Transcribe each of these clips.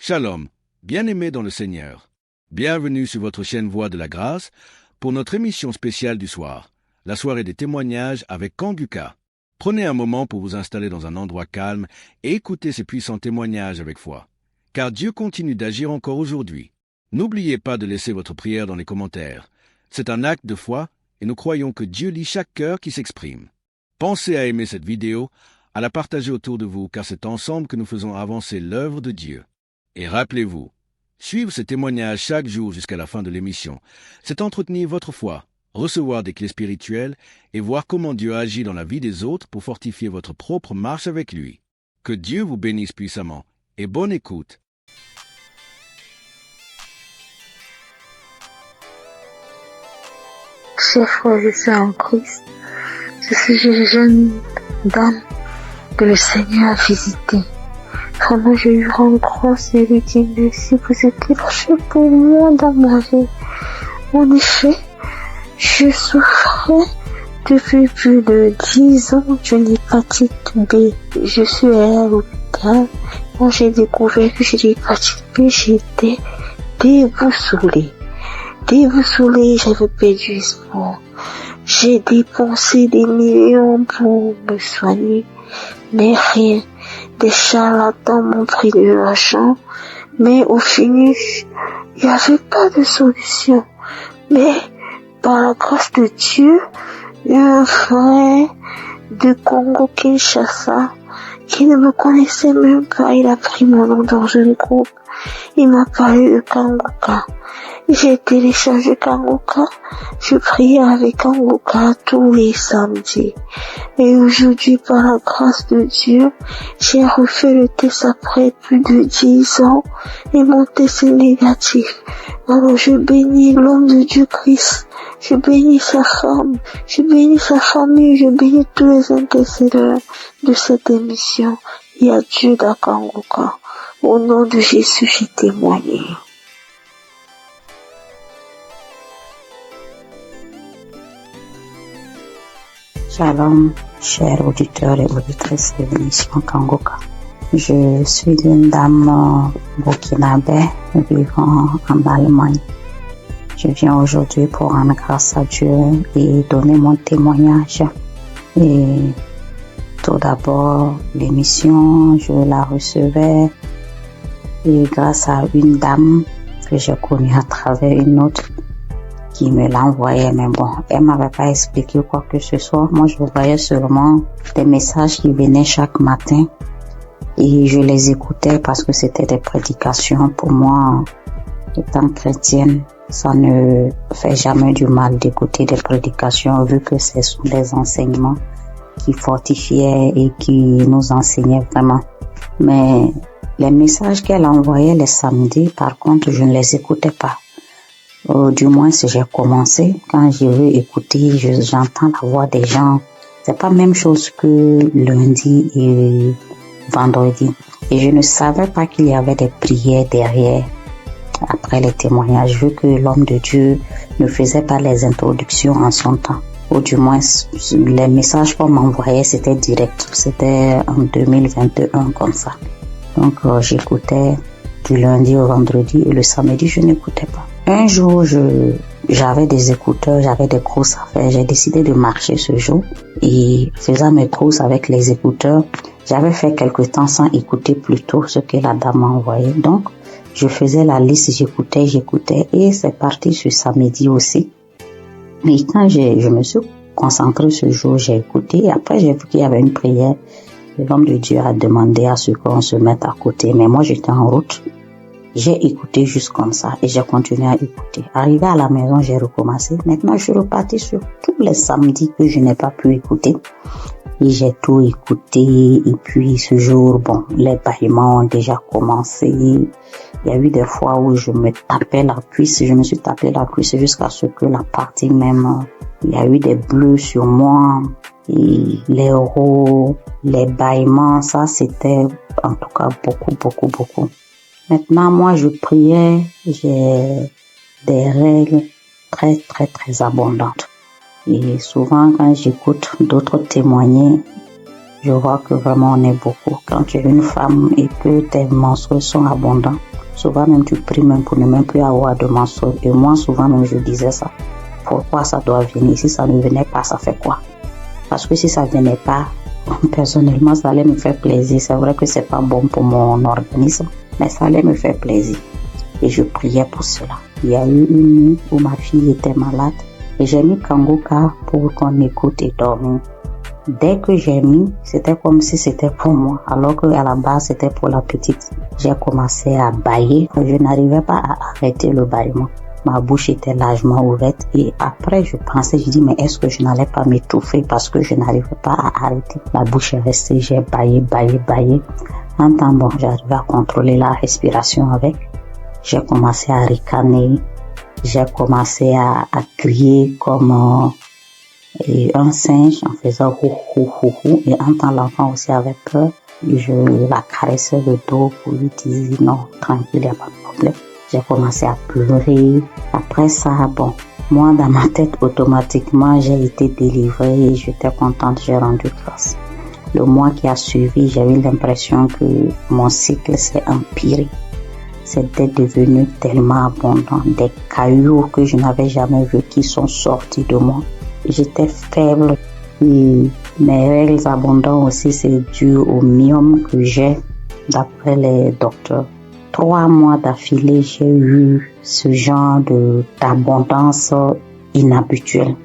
Shalom, bien-aimés dans le Seigneur. Bienvenue sur votre chaîne Voix de la Grâce pour notre émission spéciale du soir, la soirée des témoignages avec Kanguka. Prenez un moment pour vous installer dans un endroit calme et écoutez ces puissants témoignages avec foi, car Dieu continue d'agir encore aujourd'hui. N'oubliez pas de laisser votre prière dans les commentaires. C'est un acte de foi et nous croyons que Dieu lit chaque cœur qui s'exprime. Pensez à aimer cette vidéo, à la partager autour de vous, car c'est ensemble que nous faisons avancer l'œuvre de Dieu. Et rappelez-vous, suivre ces témoignages chaque jour jusqu'à la fin de l'émission, c'est entretenir votre foi, recevoir des clés spirituelles et voir comment Dieu agit dans la vie des autres pour fortifier votre propre marche avec lui. Que Dieu vous bénisse puissamment et bonne écoute. Chers frères et sœurs en Christ, je suis une jeune dame que le Seigneur a visitée. Vraiment, je lui rends grâce et lui dis merci, vous êtes marché pour moi dans ma vie. En effet, je souffrais depuis plus de 10 ans d'une hépatite B. Je suis allée à l'hôpital. Quand j'ai découvert que j'ai l'hépatite B, j'étais déboussolée. J'avais perdu espoir. J'ai dépensé des millions pour me soigner, mais rien. Des charlatans m'ont pris de l'argent, mais au finish, il n'y avait pas de solution. Mais par la grâce de Dieu, un frère de Congo-Kinshasa qui ne me connaissait même pas, il a pris mon nom dans un groupe. Il m'a parlé de Kanguka. J'ai téléchargé Kanguka. Je priais avec Kanguka tous les samedis. Et aujourd'hui, par la grâce de Dieu, j'ai refait le test après plus de 10 ans et mon test est négatif. Alors je bénis l'homme de Dieu Christ. Je bénis sa femme. Je bénis sa famille. Je bénis tous les intercesseurs de cette émission. Il y a Dieu dans Kanguka. Au nom de Jésus, j'ai témoigné. Shalom, chers auditeurs et auditrices de l'émission Kanguka. Je suis une dame burkinabé vivant en Allemagne. Je viens aujourd'hui pour rendre grâce à Dieu et donner mon témoignage. Et tout d'abord, l'émission, je la recevais et grâce à une dame que j'ai connue à travers une autre qui me l'envoyait, mais bon, elle m'avait pas expliqué quoi que ce soit. Moi, je voyais seulement des messages qui venaient chaque matin et je les écoutais parce que c'était des prédications. Pour moi, étant chrétienne, ça ne fait jamais du mal d'écouter des prédications vu que ce sont des enseignements qui fortifiaient et qui nous enseignaient vraiment. Mais les messages qu'elle envoyait les samedis, par contre, je ne les écoutais pas. Du moins, si j'ai commencé, quand je veux écouter, j'entends la voix des gens. C'est pas la même chose que lundi et vendredi. Et je ne savais pas qu'il y avait des prières derrière, après les témoignages, vu que l'homme de Dieu ne faisait pas les introductions en son temps. Ou du moins, les messages qu'on m'envoyait, c'était direct. C'était en 2021 comme ça. Donc, j'écoutais du lundi au vendredi et le samedi, je n'écoutais pas. Un jour, j'avais des écouteurs, j'avais des courses à faire. J'ai décidé de marcher ce jour et faisant mes courses avec les écouteurs, j'avais fait quelque temps sans écouter plutôt ce que la dame m'a envoyé. Donc, je faisais la liste, j'écoutais et c'est parti ce samedi aussi. Et quand je me suis concentrée ce jour, j'ai écouté et après j'ai vu qu'il y avait une prière. L'homme de Dieu a demandé à ce qu'on se mette à côté, mais moi j'étais en route. J'ai écouté juste comme ça et j'ai continué à écouter. Arrivé à la maison, j'ai recommencé. Maintenant, je suis reparti sur tous les samedis que je n'ai pas pu écouter. Et j'ai tout écouté. Et puis, ce jour, bon, les bâillements ont déjà commencé. Il y a eu des fois où je me tapais la cuisse. Je me suis tapé la cuisse jusqu'à ce que la partie même, il y a eu des bleus sur moi. Et les euros, les bâillements, ça, c'était en tout cas beaucoup. Maintenant, moi, je priais, j'ai des règles très abondantes. Et souvent, quand j'écoute d'autres témoigner, je vois que vraiment on est beaucoup. Quand tu es une femme et que tes menstrues sont abondantes, Souvent même tu pries même pour ne même plus avoir de mensonges. Et moi souvent même je disais ça. Pourquoi ça doit venir? Si ça ne venait pas, ça fait quoi? Parce que si ça ne venait pas, personnellement ça allait me faire plaisir. C'est vrai que c'est pas bon pour mon organisme, mais ça allait me faire plaisir. Et je priais pour cela. Il y a eu une nuit où ma fille était malade et j'ai mis Kangoka pour qu'on écoute et dormir. Dès que j'ai mis, c'était comme si c'était pour moi, alors qu'à la base c'était pour la petite. J'ai commencé à bâiller, je n'arrivais pas à arrêter le bâillement. Ma bouche était largement ouverte et après je pensais, je dis mais est-ce que je n'allais pas m'étouffer parce que je n'arrivais pas à arrêter. La bouche est restée, j'ai bâillé. En temps bon, j'arrivais à contrôler la respiration avec. J'ai commencé à ricaner, j'ai commencé à crier comme un singe en faisant hou et en temps l'enfant aussi avait peur. Je la caressais le dos pour lui dire non, tranquille, il n'y a pas de problème. J'ai commencé à pleurer. Après ça, bon, moi dans ma tête automatiquement j'ai été délivrée et j'étais contente, j'ai rendu grâce. Le mois qui a suivi, j'ai eu l'impression que mon cycle s'est empiré. C'était devenu tellement abondant, des cailloux que je n'avais jamais vus qui sont sortis de moi. J'étais faible et mes règles abondantes aussi, c'est dû au myome que j'ai d'après les docteurs. 3 mois d'affilée, j'ai eu ce genre d'abondance inhabituelle.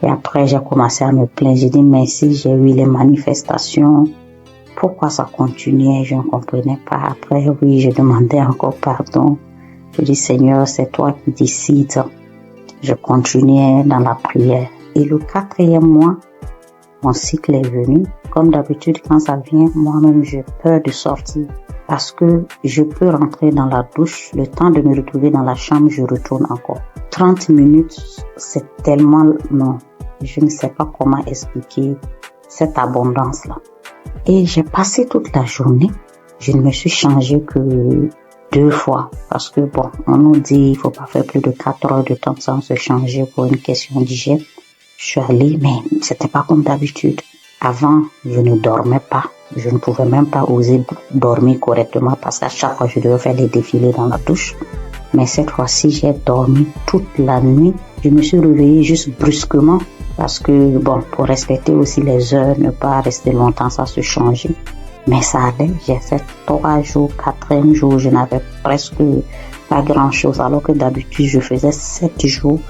Et après, j'ai commencé à me plaindre. J'ai dit, mais si j'ai eu les manifestations, pourquoi ça continuait? Je ne comprenais pas. Après, oui, je demandais encore pardon. Je dis, Seigneur, c'est toi qui décides. Je continuais dans la prière. Et le 4e mois, mon cycle est venu. Comme d'habitude, quand ça vient, moi-même, j'ai peur de sortir. Parce que je peux rentrer dans la douche, le temps de me retrouver dans la chambre, je retourne encore. 30 minutes, c'est tellement long. Je ne sais pas comment expliquer cette abondance-là. Et j'ai passé toute la journée. Je ne me suis changée que 2 fois. Parce que bon, on nous dit il faut pas faire plus de 4 heures de temps sans se changer pour une question d'hygiène. Je suis allée, mais c'était pas comme d'habitude. Avant, je ne dormais pas. Je ne pouvais même pas oser dormir correctement parce qu'à chaque fois, je devais faire des défilés dans la douche. Mais cette fois-ci, j'ai dormi toute la nuit. Je me suis réveillée juste brusquement parce que, bon, pour respecter aussi les heures, ne pas rester longtemps sans se changer. Mais ça allait. J'ai fait 3 jours, 4e jour, je n'avais presque pas grand-chose. Alors que d'habitude, je faisais 7 jours.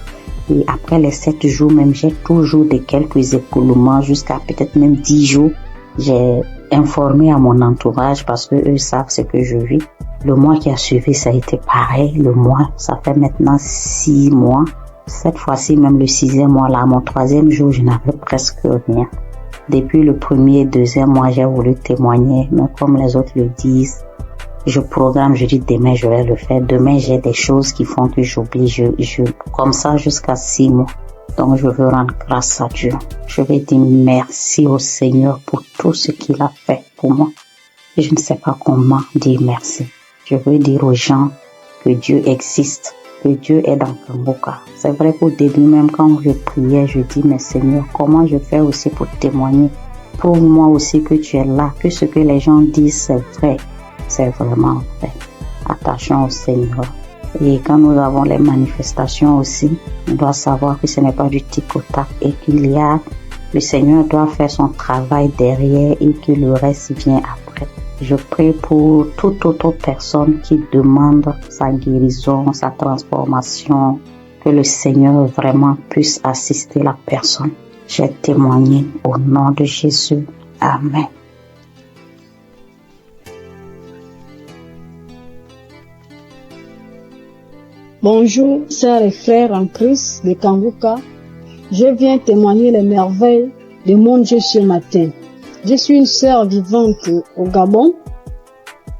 Et après les 7 jours, même, j'ai toujours de quelques écoulements jusqu'à peut-être même 10 jours. J'ai informé à mon entourage parce que eux savent ce que je vis. Le mois qui a suivi, ça a été pareil. Le mois, ça fait maintenant 6 mois. Cette fois-ci, même le 6e mois, là, mon 3e jour, je n'avais presque rien. Depuis le 1er et 2e mois, j'ai voulu témoigner, mais comme les autres le disent, je programme, je dis demain, je vais le faire. Demain, j'ai des choses qui font que j'oublie. Comme ça, jusqu'à 6 mois. Donc, je veux rendre grâce à Dieu. Je vais dire merci au Seigneur pour tout ce qu'il a fait pour moi. Je ne sais pas comment dire merci. Je veux dire aux gens que Dieu existe, que Dieu est dans Kangoka. C'est vrai qu'au début, même quand je priais, je dis, mais Seigneur, comment je fais aussi pour témoigner? Prouve-moi aussi que tu es là, que ce que les gens disent, c'est vrai. C'est vraiment vrai. Attachons au Seigneur. Et quand nous avons les manifestations aussi, on doit savoir que ce n'est pas du tic-au-tac et le Seigneur doit faire son travail derrière et que le reste vient après. Je prie pour toute autre personne qui demande sa guérison, sa transformation, que le Seigneur vraiment puisse assister la personne. J'ai témoigné au nom de Jésus. Amen. Bonjour, sœurs et frères en Christ de Kangoka. Je viens témoigner les merveilles de mon Dieu ce matin. Je suis une sœur vivante au Gabon.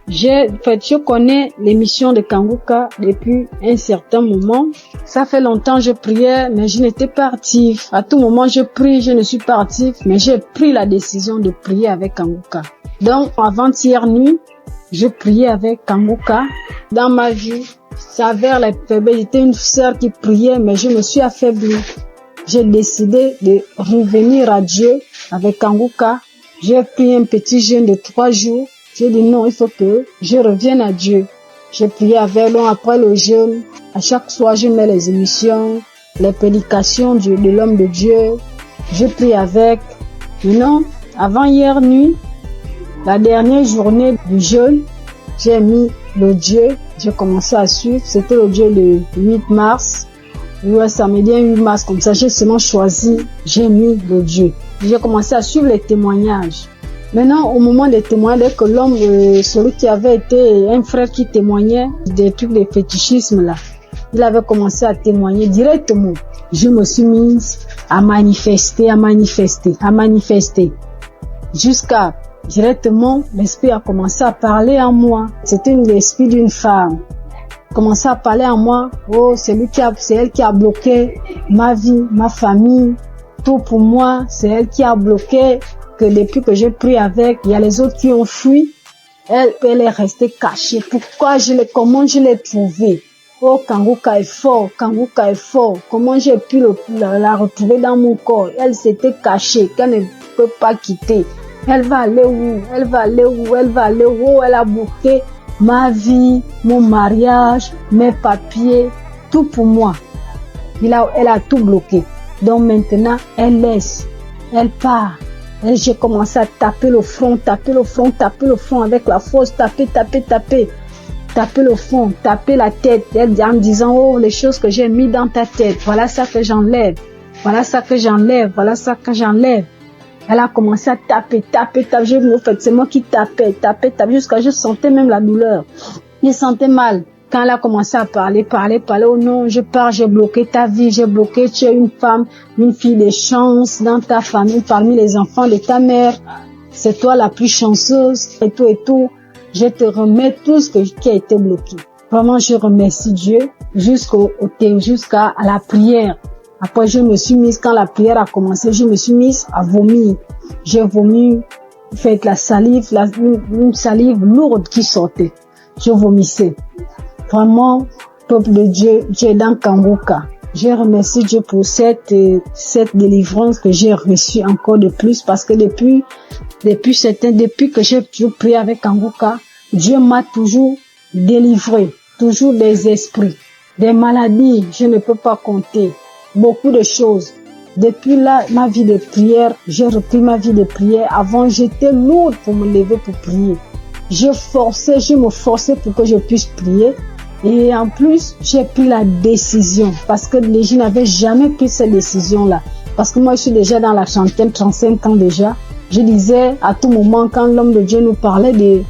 Je connais l'émission de Kangoka depuis un certain moment. Ça fait longtemps que je priais, mais je n'étais pas active. À tout moment, je prie, je ne suis pas active, mais j'ai pris la décision de prier avec Kangoka. Donc, avant-hier nuit, je priais avec Kangoka. Dans ma vie, ça avait la faiblesse. J'étais une sœur qui priait, mais je me suis affaiblie. J'ai décidé de revenir à Dieu avec Kangoka. J'ai pris un petit jeûne de 3 jours. J'ai dit non, il faut que je revienne à Dieu. Je priais avec, donc après le jeûne, à chaque soir, je mets les émissions, les prédications de l'homme de Dieu. Je prie avec. Maintenant, avant hier nuit, la dernière journée du jeûne, j'ai mis l'audio, j'ai commencé à suivre. C'était l'audio le 8 mars. Ouais, samedi 8 mars, comme ça, j'ai seulement choisi, j'ai mis l'audio. J'ai commencé à suivre les témoignages. Maintenant, au moment des témoignages, dès que l'homme, celui qui avait été un frère qui témoignait des trucs de fétichisme là, il avait commencé à témoigner directement. Je me suis mise à manifester. Jusqu'à, directement, l'esprit a commencé à parler en moi. C'était l'esprit d'une femme. Commençait à parler en moi. Oh, c'est elle qui a bloqué ma vie, ma famille, tout pour moi. C'est elle qui a bloqué. Que depuis que j'ai pris avec, il y a les autres qui ont fui. Elle est restée cachée. Comment je l'ai trouvée? Oh, Kanguka est fort. Comment j'ai pu la retrouver dans mon corps? Elle s'était cachée, qu'elle ne peut pas quitter. Elle va aller où? Elle a bloqué ma vie, mon mariage, mes papiers, tout pour moi. Elle a tout bloqué. Donc maintenant, elle laisse. Elle part. Et j'ai commencé à taper le front avec la force, taper le front, taper la tête, en disant, oh, les choses que j'ai mis dans ta tête, voilà ça que j'enlève. Elle a commencé à taper, c'est moi qui tapais, jusqu'à je sentais même la douleur. Je sentais mal. Quand elle a commencé à parler, oh non, je pars, j'ai bloqué ta vie, tu es une femme, une fille de chance dans ta famille, parmi les enfants de ta mère. C'est toi la plus chanceuse, et tout. Je te remets tout ce qui a été bloqué. Vraiment, je remercie Dieu jusqu'à la prière. Après, quand la prière a commencé, je me suis mise à vomir. J'ai vomi, fait la salive, une salive lourde qui sortait. Je vomissais. Vraiment, peuple de Dieu, Dieu est dans Kanguka. Je remercie Dieu pour cette délivrance que j'ai reçue encore de plus, parce que depuis que j'ai toujours prié avec Kanguka, Dieu m'a toujours délivré, toujours des esprits, des maladies, je ne peux pas compter, beaucoup de choses. Depuis là, ma vie de prière, j'ai repris ma vie de prière. Avant, j'étais lourde pour me lever pour prier. Je me forçais pour que je puisse prier. Et en plus, j'ai pris la décision, parce que je n'avais jamais pris cette décision-là. Parce que moi, je suis déjà dans la trentaine, 35 ans déjà. Je disais à tout moment, quand l'homme de Dieu nous parlait de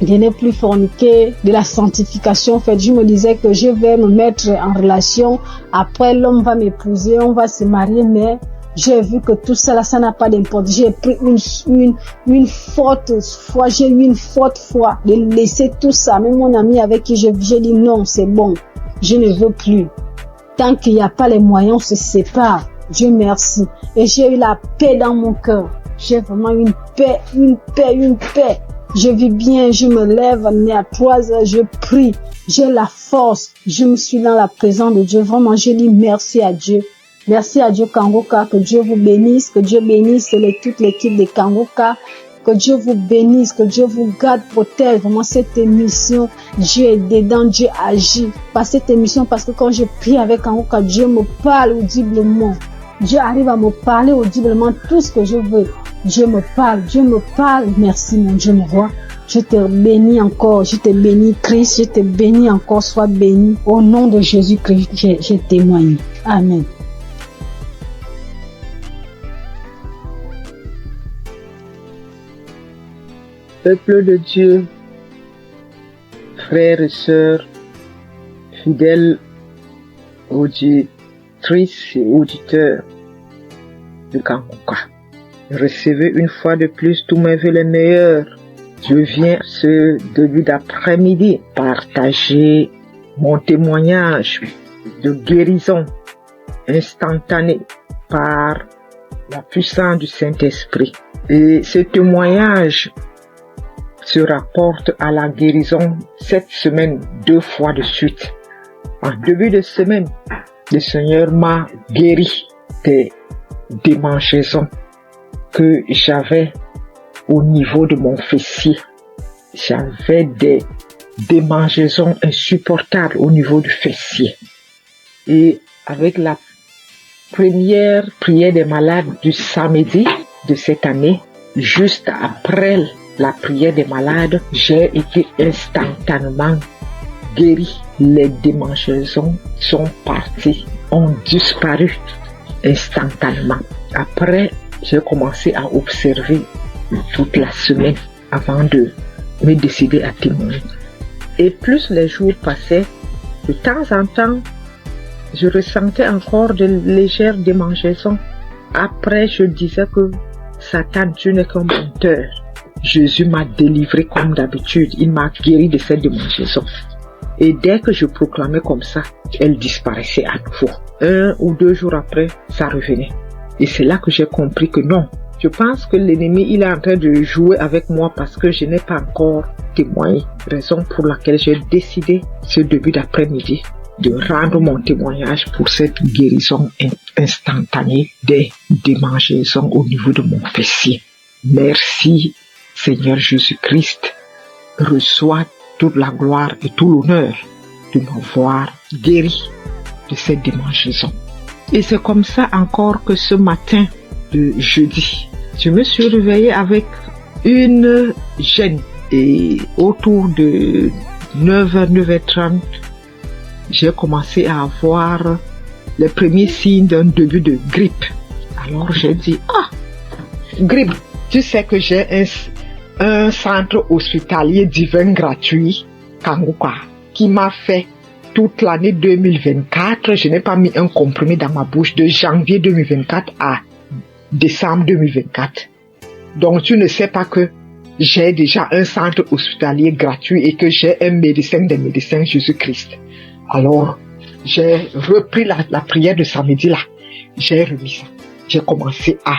ne plus forniquer, de la sanctification, en fait, je me disais que je vais me mettre en relation. Après, l'homme va m'épouser, on va se marier, mais j'ai vu que tout ça, là, ça n'a pas d'importance. J'ai pris une forte foi, j'ai eu une forte foi de laisser tout ça. Même mon ami avec qui j'ai dit non, c'est bon, je ne veux plus. Tant qu'il n'y a pas les moyens, on se sépare. Dieu merci. Et j'ai eu la paix dans mon cœur. J'ai vraiment une paix. Je vis bien, je me lève à 3 heures, je prie, j'ai la force, je me suis dans la présence de Dieu. Vraiment, je dis merci à Dieu. Merci à Dieu Kanguka, que Dieu vous bénisse, que Dieu bénisse toute l'équipe de Kanguka, que Dieu vous bénisse, que Dieu vous garde, protège. Vraiment, cette émission, Dieu est dedans, Dieu agit par cette émission, parce que quand je prie avec Kanguka, Dieu me parle audiblement. Dieu arrive à me parler audiblement tout ce que je veux. Dieu me parle. Merci mon Dieu, mon roi. Je te bénis encore, je te bénis Christ, je te bénis encore, sois béni. Au nom de Jésus-Christ, je témoigne. Amen. Peuple de Dieu, frères et sœurs, fidèles auditrices et auditeurs de Kanguka, recevez une fois de plus tous mes vœux les meilleurs. Je viens ce début d'après-midi partager mon témoignage de guérison instantanée par la puissance du Saint-Esprit. Et ce témoignage se rapporte à la guérison cette semaine 2 fois de suite. En début de semaine, le Seigneur m'a guéri des démangeaisons que j'avais au niveau de mon fessier. J'avais des démangeaisons insupportables au niveau du fessier. Et avec la première prière des malades du samedi de cette année, juste après la prière des malades, j'ai été instantanément guéri. Les démangeaisons sont parties, ont disparu instantanément. Après, j'ai commencé à observer toute la semaine avant de me décider à témoigner. Et plus les jours passaient, de temps en temps, je ressentais encore de légères démangeaisons. Après, je disais que Satan, tu n'es qu'un menteur. Jésus m'a délivré comme d'habitude. Il m'a guéri de cette démangeaison. Et dès que je proclamais comme ça, elle disparaissait à nouveau. 1 ou 2 jours après, ça revenait. Et c'est là que j'ai compris que non. Je pense que l'ennemi, il est en train de jouer avec moi parce que je n'ai pas encore témoigné. Raison pour laquelle j'ai décidé ce début d'après-midi de rendre mon témoignage pour cette guérison instantanée des démangeaisons au niveau de mon fessier. Merci Seigneur Jésus-Christ. Reçois toute la gloire et tout l'honneur de m'avoir guéri de cette démangeaison. Et c'est comme ça encore que ce matin de jeudi, je me suis réveillée avec une gêne et autour de 9h, 9h30, j'ai commencé à avoir les premiers signes d'un début de grippe. Alors j'ai dit, grippe, tu sais que j'ai un centre hospitalier divin gratuit, Kanguka, qui m'a fait toute l'année 2024. Je n'ai pas mis un comprimé dans ma bouche de janvier 2024 à décembre 2024. Donc tu ne sais pas que j'ai déjà un centre hospitalier gratuit et que j'ai un médecin des médecins, Jésus-Christ. Alors, j'ai repris la prière de samedi là. J'ai remis ça. J'ai commencé à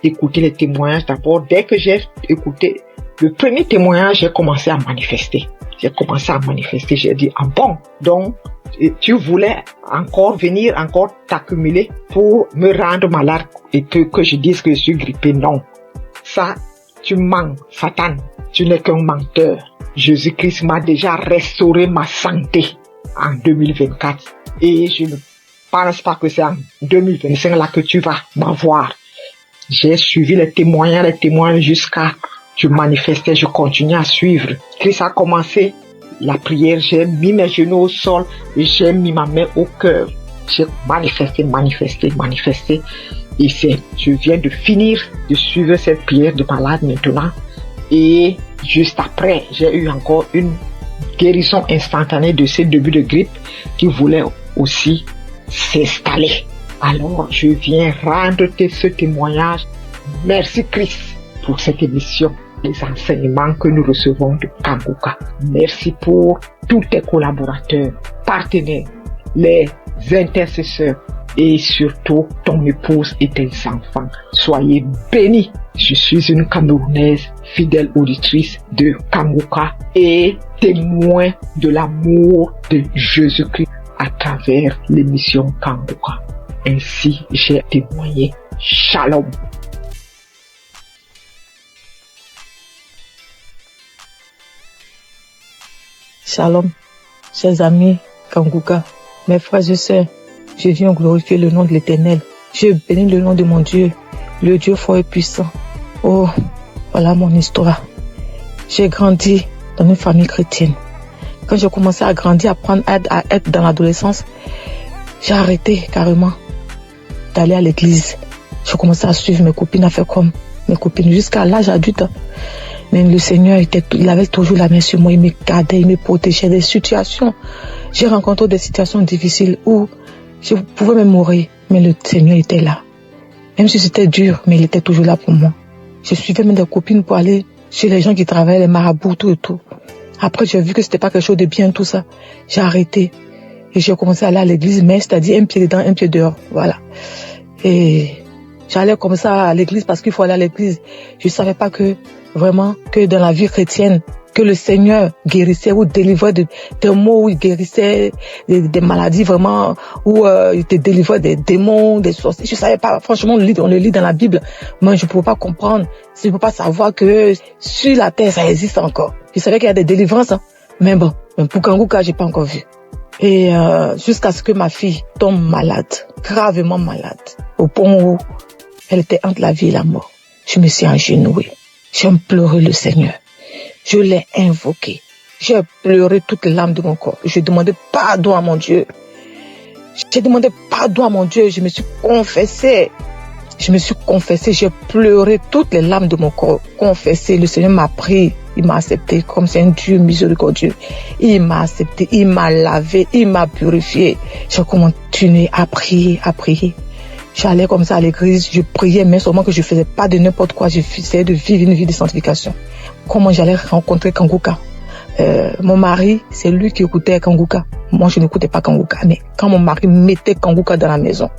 écouter les témoignages d'abord. Dès que j'ai écouté le premier témoignage, j'ai commencé à manifester. J'ai dit, ah bon, donc tu voulais encore venir, encore t'accumuler pour me rendre malade et que je dise que je suis grippé. Non, ça, tu mens, Satan, tu n'es qu'un menteur. Jésus-Christ m'a déjà restauré ma santé en 2024 et je ne pense pas que c'est en 2025 là que tu vas m'avoir. J'ai suivi les témoignages jusqu'à je manifestais, je continuais à suivre. Christ a commencé la prière, j'ai mis mes genoux au sol et j'ai mis ma main au cœur. J'ai manifesté. Et je viens de finir de suivre cette prière de malade maintenant. Et juste après, j'ai eu encore une guérison instantanée de ce début de grippe qui voulait aussi s'installer. Alors, je viens rendre ce témoignage. Merci Christ pour cette émission, les enseignements que nous recevons de Kanguka. Merci pour tous tes collaborateurs, partenaires, les intercesseurs et surtout ton épouse et tes enfants. Soyez bénis. Je suis une Camerounaise, fidèle auditrice de Kanguka et témoin de l'amour de Jésus-Christ à travers l'émission Kanguka. Ainsi, j'ai témoigné. Shalom. Shalom, chers amis Kanguka, mes frères et sœurs, je viens glorifier le nom de l'Éternel. Je bénis le nom de mon Dieu, le Dieu fort et puissant. Oh, voilà mon histoire. J'ai grandi dans une famille chrétienne. Quand j'ai commencé à grandir, à être dans l'adolescence, j'ai arrêté carrément d'aller à l'église. Je commençais à suivre mes copines, à faire comme mes copines jusqu'à l'âge adulte. Mais le Seigneur il avait toujours la main sur moi, il me gardait, il me protégeait des situations. J'ai rencontré des situations difficiles où je pouvais même mourir, mais le Seigneur était là. Même si c'était dur, mais il était toujours là pour moi. Je suivais même des copines pour aller chez les gens qui travaillaient, les marabouts, tout et tout. Après, j'ai vu que c'était pas quelque chose de bien, tout ça. J'ai arrêté. Et j'ai commencé à aller à l'église, mais c'est-à-dire un pied dedans, un pied dehors. Voilà. Et j'allais comme ça à l'église parce qu'il faut aller à l'église. Je savais pas que, vraiment, que dans la vie chrétienne, que le Seigneur guérissait ou délivrait des maux, où il guérissait des maladies vraiment, où il te délivrait des démons, des sorciers. Je savais pas, franchement, on le lit dans la Bible, mais je ne pouvais pas comprendre, je ne pouvais pas savoir que sur la terre, ça existe encore. Je savais qu'il y a des délivrances, hein, Mais bon, pour Kanguka, j'ai pas encore vu. Et jusqu'à ce que ma fille tombe malade, gravement malade, au point où elle était entre la vie et la mort. Je me suis agenouillée. J'ai imploré le Seigneur. Je l'ai invoqué. J'ai pleuré toutes les larmes de mon corps. Je demandais pardon à mon Dieu. J'ai demandé pardon à mon Dieu. Je me suis confessée. J'ai pleuré toutes les larmes de mon corps. Confessé. Le Seigneur m'a pris. Il m'a accepté comme c'est un Dieu miséricordieux. Il m'a accepté. Il m'a lavé. Il m'a purifié. J'ai continué à prier. J'allais comme ça à l'église. Je priais, mais seulement que je faisais pas de n'importe quoi. J'essayais de vivre une vie de sanctification. Comment j'allais rencontrer Kanguka? Mon mari, c'est lui qui écoutait Kanguka. Moi, je n'écoutais pas Kanguka. Mais quand mon mari mettait Kanguka dans la maison,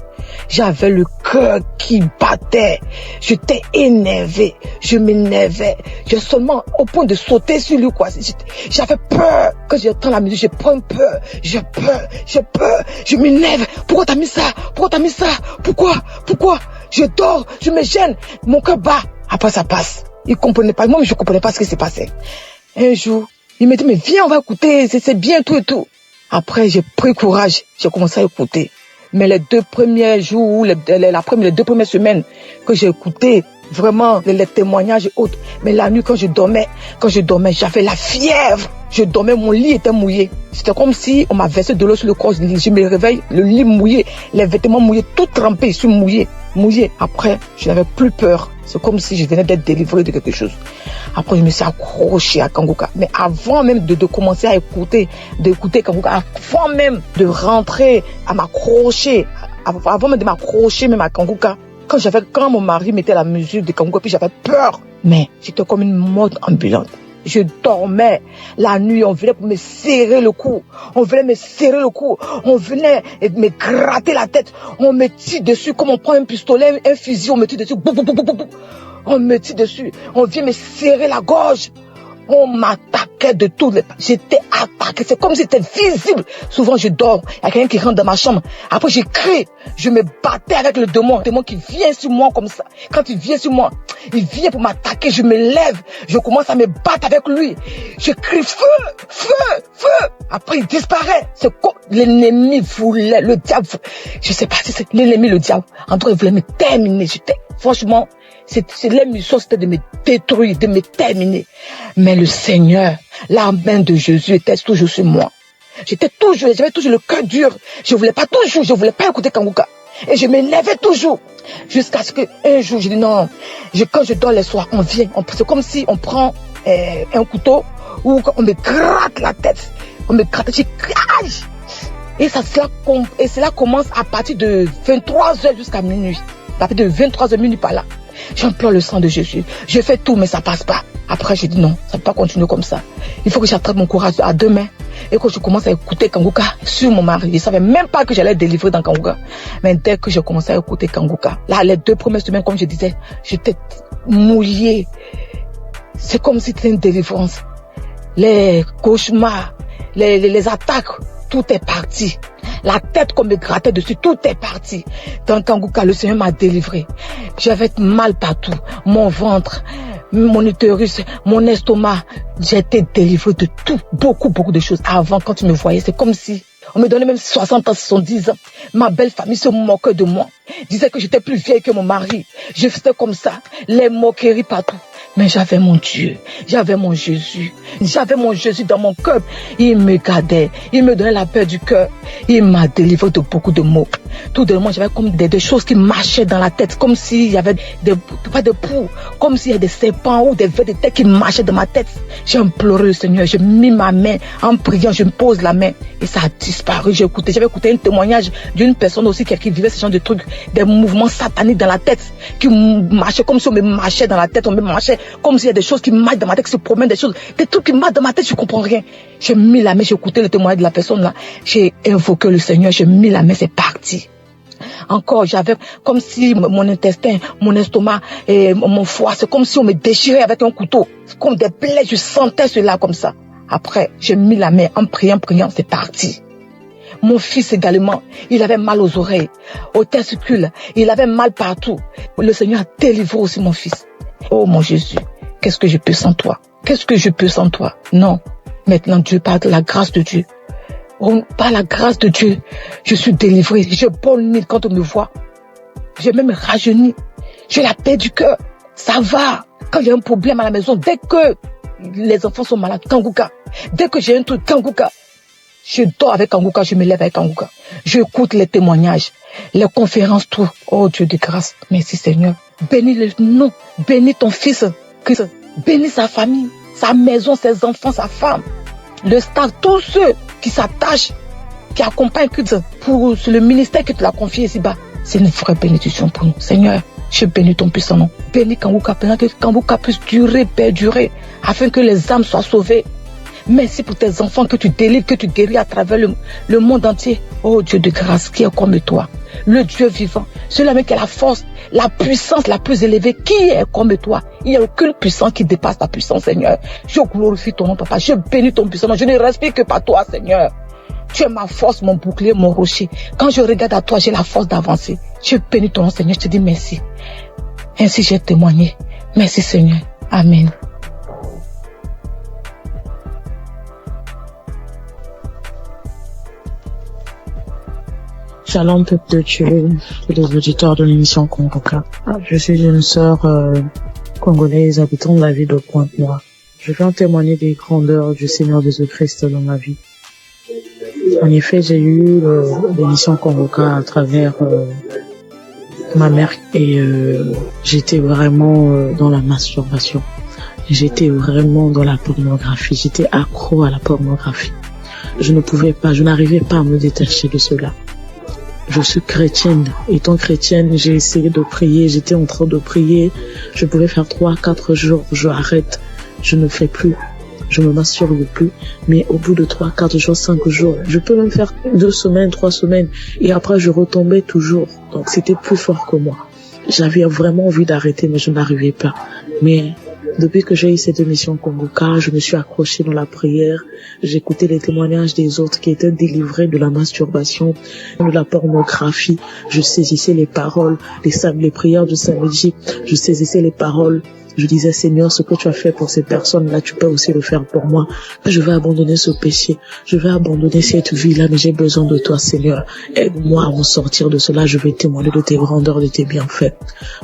j'avais le cœur qui battait. J'étais énervée. Je m'énervais. J'ai seulement au point de sauter sur lui, quoi. J'avais peur. Quand j'entends la musique, j'ai peur. J'ai peur. Je m'énerve. Pourquoi t'as mis ça? Pourquoi? Je dors. Je me gêne. Mon cœur bat. Après, ça passe. Il comprenait pas. Moi, je comprenais pas ce qui s'est passé. Un jour, il me dit, mais viens, on va écouter. C'est bien, tout et tout. Après, j'ai pris courage. J'ai commencé à écouter. Mais les 2 premiers jours, les 2 premières semaines que j'ai écouté, vraiment, les témoignages et autres. Mais la nuit, quand je dormais, j'avais la fièvre. Je dormais, mon lit était mouillé. C'était comme si on m'a versé de l'eau sur le corps. Je me réveille, le lit mouillé, les vêtements mouillés, tout trempé, je suis mouillé. Après, je n'avais plus peur. C'est comme si je venais d'être délivré de quelque chose. Après, je me suis accroché à Kanguka. Mais avant même de commencer à d'écouter Kanguka, avant même de rentrer à m'accrocher, avant même de m'accrocher même à Kanguka, quand mon mari mettait la musique de Kanguka, puis j'avais peur. Mais j'étais comme une morte ambulante. Je dormais la nuit, on venait pour me serrer le cou. On venait me gratter la tête. On me tire dessus comme on prend un pistolet, un fusil, on me tire dessus. On me tire dessus. On vient me serrer la gorge. On m'attaquait de toutes les parts. J'étais attaqué. C'est comme si c'était visible. Souvent, je dors. Il y a quelqu'un qui rentre dans ma chambre. Après, je crie. Je me battais avec le démon. Le démon qui vient sur moi comme ça. Quand il vient sur moi, il vient pour m'attaquer. Je me lève. Je commence à me battre avec lui. Je crie feu. Après, il disparaît. C'est quoi? L'ennemi voulait, le diable. Je sais pas si c'est l'ennemi, le diable. En tout cas, il voulait me terminer. Franchement, la mission, c'était de me détruire, de me terminer. Mais le Seigneur, la main de Jésus était toujours sur moi. J'avais toujours le cœur dur. Je voulais pas écouter Kanguka. Et je m'énervais toujours. Jusqu'à ce qu'un jour, je dis non. Quand je dors les soirs, c'est comme si on prend un couteau ou on me gratte la tête. Je crie. Et cela commence à partir de 23h jusqu'à minuit. À partir de 23h minuit par là. J'implore le sang de Jésus. Je fais tout, mais ça passe pas. Après, j'ai dit non, ça ne peut pas continuer comme ça. Il faut que j'attrape mon courage à 2 mains et que je commence à écouter Kanguka sur mon mari. Je ne savais même pas que j'allais délivrer dans Kanguka. Mais dès que j'ai commencé à écouter Kanguka, là, les 2 premières semaines, comme je disais, j'étais mouillée. C'est comme si c'était une délivrance. Les cauchemars, les attaques, tout est parti. La tête qu'on me grattait dessus, tout est parti. Dans Kanguka, le Seigneur m'a délivré. J'avais mal partout. Mon ventre, mon utérus, mon estomac. J'ai été délivré de tout. Beaucoup de choses. Avant, quand tu me voyais, c'est comme si on me donnait même 60 ans, 70 ans. Ma belle famille se moquait de moi. Disait que j'étais plus vieille que mon mari. Je faisais comme ça. Les moqueries partout. Mais j'avais mon Dieu, j'avais mon Jésus dans mon cœur. Il me gardait, il me donnait la paix du cœur. Il m'a délivré de beaucoup de maux. Tout de moi, j'avais comme des choses qui marchaient dans la tête, comme s'il y avait pas de poux, comme s'il y avait des serpents ou des vers de tête qui marchaient dans ma tête. J'ai imploré le Seigneur, j'ai mis ma main en priant, je me pose la main et ça a disparu. J'avais écouté un témoignage d'une personne aussi qui vivait ce genre de trucs, des mouvements sataniques dans la tête, qui marchaient comme si on me marchait dans la tête, on me marchait comme s'il y a des choses qui marchent dans ma tête, qui se promènent, des trucs qui marchent dans ma tête, je comprends rien. J'ai mis la main, j'ai écouté le témoignage de la personne là, j'ai invoqué le Seigneur, j'ai mis la main, c'est parti. Encore, j'avais comme si mon intestin, mon estomac et mon foie, c'est comme si on me déchirait avec un couteau. C'est comme des plaies, je sentais cela comme ça. Après, j'ai mis la main en priant, c'est parti. Mon fils également, il avait mal aux oreilles, aux testicules, il avait mal partout. Le Seigneur a délivré aussi mon fils. Oh mon Jésus, qu'est-ce que je peux sans toi? Non, Maintenant, Dieu, par la grâce de Dieu, par la grâce de Dieu, je suis délivré. Je bonne quand on me voit. J'ai même rajeuni. J'ai la paix du cœur. Ça va. Quand j'ai un problème à la maison, dès que les enfants sont malades, Kanguka. Dès que j'ai un truc, Kanguka. Je dors avec Kanguka, je me lève avec Kanguka. Je écoute les témoignages, les conférences, tout. Oh Dieu de grâce. Merci Seigneur. Bénis le nom. Bénis ton fils, Christ. Bénis sa famille, sa maison, ses enfants, sa femme. Le staff, tous ceux qui s'attachent, qui accompagnent Christ pour le ministère que tu l'as confié ici-bas. C'est une vraie bénédiction pour nous. Seigneur, je bénis ton puissant nom. Bénis Kanguka, que Kanguka puisse durer, perdurer, afin que les âmes soient sauvées. Merci pour tes enfants que tu délivres, que tu guéris à travers le monde entier. Oh Dieu de grâce, qui est comme toi, le Dieu vivant, celui qui a la force, la puissance la plus élevée, qui est comme toi. Il n'y a aucune puissance qui dépasse ta puissance, Seigneur. Je glorifie ton nom, Papa. Je bénis ton puissant nom. Je ne respire que par toi, Seigneur. Tu es ma force, mon bouclier, mon rocher. Quand je regarde à toi, j'ai la force d'avancer. Je bénis ton nom, Seigneur. Je te dis merci. Ainsi j'ai témoigné. Merci, Seigneur. Amen. Shalom peuple de Dieu, tous les auditeurs de l'émission Congoka. Je suis une sœur congolaise habitant la ville de Pointe-Noire. Je viens témoigner des grandeurs du Seigneur Jésus-Christ dans ma vie. En effet, j'ai eu l'émission Congoka à travers ma mère et j'étais vraiment dans la masturbation. J'étais vraiment dans la pornographie. J'étais accro à la pornographie. Je n'arrivais pas à me détacher de cela. Je suis chrétienne. Étant chrétienne, j'ai essayé de prier. J'étais en train de prier. Je pouvais faire 3-4 jours. Je arrête. Je ne fais plus. Je me masturbe plus. Mais au bout de 3-4 jours, 5 jours, je peux même faire 2 semaines, 3 semaines. Et après, je retombais toujours. Donc, c'était plus fort que moi. J'avais vraiment envie d'arrêter, mais je n'arrivais pas. Mais depuis que j'ai eu cette émission Congoka, je me suis accrochée dans la prière. J'écoutais les témoignages des autres qui étaient délivrés de la masturbation, de la pornographie. Je saisissais les paroles, les prières du samedi. Je saisissais les paroles. Je disais, Seigneur, ce que tu as fait pour ces personnes-là, tu peux aussi le faire pour moi. Je vais abandonner ce péché. Je vais abandonner cette vie-là, mais j'ai besoin de toi, Seigneur. Aide-moi à m'en sortir de cela. Je vais témoigner de tes grandeurs, de tes bienfaits.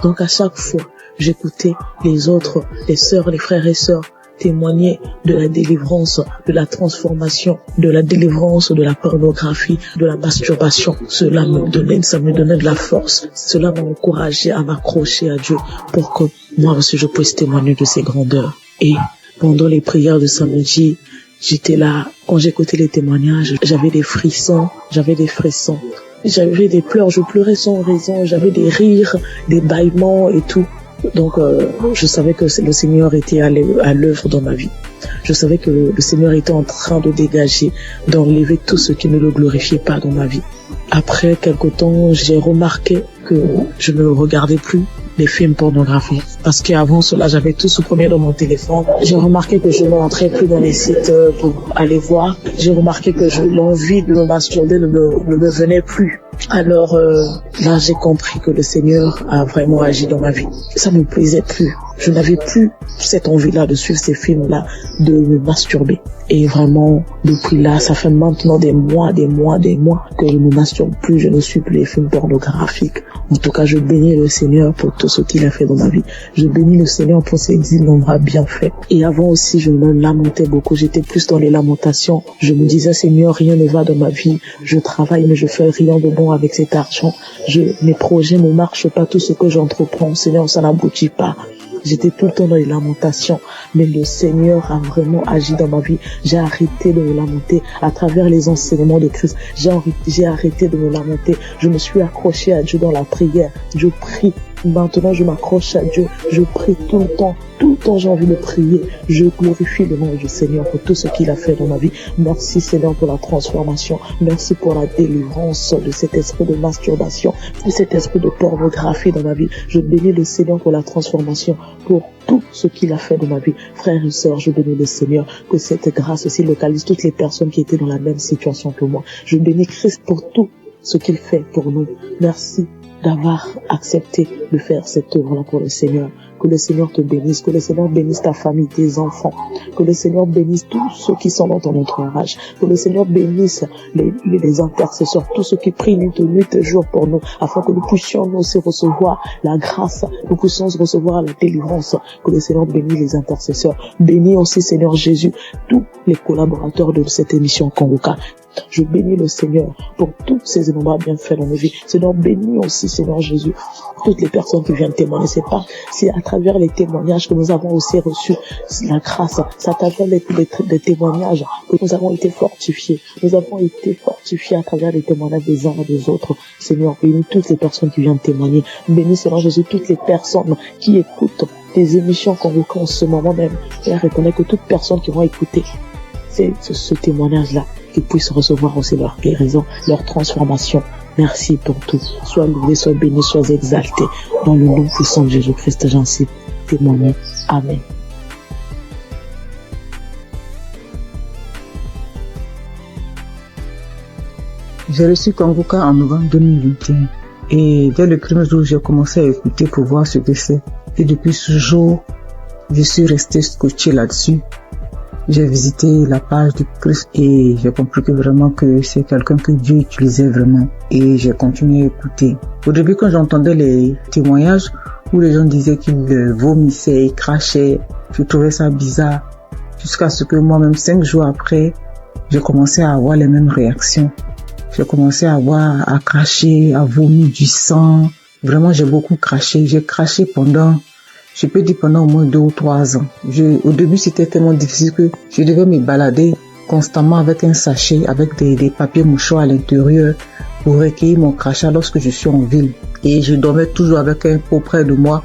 Donc, à chaque fois, j'écoutais les autres, les sœurs, les frères et sœurs témoigner de la délivrance, de la transformation, de la délivrance de la pornographie, de la masturbation. Cela me donnait de la force. Cela m'a encouragé à m'accrocher à Dieu pour que moi aussi je puisse témoigner de ses grandeurs. Et pendant les prières de samedi, j'étais là, quand j'écoutais les témoignages, j'avais des frissons. J'avais des pleurs, je pleurais sans raison, j'avais des rires, des bâillements et tout. Donc, je savais que le Seigneur était à l'œuvre dans ma vie. Je savais que le Seigneur était en train de dégager, d'enlever tout ce qui ne le glorifiait pas dans ma vie. Après quelque temps, j'ai remarqué que je ne regardais plus les films pornographiques. Parce qu'avant cela, j'avais tout supprimé dans mon téléphone. J'ai remarqué que je ne rentrais plus dans les sites pour aller voir. J'ai remarqué que l'envie de me masturber ne me venait plus. Alors là, j'ai compris que le Seigneur a vraiment agi dans ma vie. Ça ne me plaisait plus. Je n'avais plus cette envie-là de suivre ces films-là, de me masturber. Et vraiment, depuis là, ça fait maintenant des mois que je ne me masturbe plus, je ne suis plus les films pornographiques. En tout cas, je bénis le Seigneur pour tout ce qu'il a fait dans ma vie. Je bénis le Seigneur pour ses innombrables bienfaits. Et avant aussi, je me lamentais beaucoup. J'étais plus dans les lamentations. Je me disais, Seigneur, rien ne va dans ma vie. Je travaille, mais je fais rien de bon avec cet argent. Mes projets ne marchent pas. Tout ce que j'entreprends, Seigneur, ça n'aboutit pas. J'étais tout le temps dans les lamentations, mais le Seigneur a vraiment agi dans ma vie. J'ai arrêté de me lamenter à travers les enseignements de Christ. J'ai arrêté de me lamenter. Je me suis accroché à Dieu dans la prière. Je prie. Maintenant, je m'accroche à Dieu. Je prie tout le temps. Tout le temps, j'ai envie de prier. Je glorifie le nom du Seigneur pour tout ce qu'il a fait dans ma vie. Merci, Seigneur, pour la transformation. Merci pour la délivrance de cet esprit de masturbation, de cet esprit de pornographie dans ma vie. Je bénis le Seigneur pour la transformation, pour tout ce qu'il a fait dans ma vie. Frères et sœurs, je bénis le Seigneur, que cette grâce aussi localise toutes les personnes qui étaient dans la même situation que moi. Je bénis Christ pour tout ce qu'il fait pour nous. Merci d'avoir accepté de faire cette œuvre-là pour le Seigneur. Que le Seigneur te bénisse, que le Seigneur bénisse ta famille, tes enfants, que le Seigneur bénisse tous ceux qui sont dans ton entourage, que le Seigneur bénisse les intercesseurs, tous ceux qui prient nuit et jour pour nous, afin que nous puissions nous aussi recevoir la grâce, nous puissions recevoir la délivrance. Que le Seigneur bénisse les intercesseurs. Bénis aussi, Seigneur Jésus, tous les collaborateurs de cette émission Kanguka. Je bénis le Seigneur pour tous ces innombrables bienfaits dans nos vies. Seigneur, bénis aussi, Seigneur Jésus, toutes les personnes qui viennent témoigner. C'est à travers les témoignages que nous avons aussi reçu la grâce. C'est à travers les témoignages que nous avons été fortifiés. Nous avons été fortifiés à travers les témoignages des uns et des autres. Seigneur, bénis toutes les personnes qui viennent témoigner. Bénis, Seigneur Jésus, toutes les personnes qui écoutent tes émissions Kanguka en ce moment même. Père, reconnais que toutes personnes qui vont écouter ce témoignage-là, qu'ils puissent recevoir aussi leur guérison, leur transformation. Merci pour tout. Sois loué, sois béni, sois exalté. Dans le nom puissant de Jésus-Christ, j'en suis témoigné. Amen. J'ai reçu Kanguka en novembre 2021. Et dès le premier jour, j'ai commencé à écouter pour voir ce que c'est. Et depuis ce jour, je suis resté scotché là-dessus. J'ai visité la page du Christ et j'ai compris que vraiment que c'est quelqu'un que Dieu utilisait vraiment. Et j'ai continué à écouter. Au début, quand j'entendais les témoignages où les gens disaient qu'ils vomissaient et crachaient, je trouvais ça bizarre. Jusqu'à ce que moi-même, 5 jours après, j'ai commencé à avoir les mêmes réactions. J'ai commencé à cracher, à vomir du sang. Vraiment, j'ai beaucoup craché. J'ai craché pendant au moins 2 ou 3 ans. Au début, c'était tellement difficile que je devais me balader constamment avec un sachet, avec des papiers mouchoirs à l'intérieur pour recueillir mon crachat lorsque je suis en ville. Et je dormais toujours avec un pot près de moi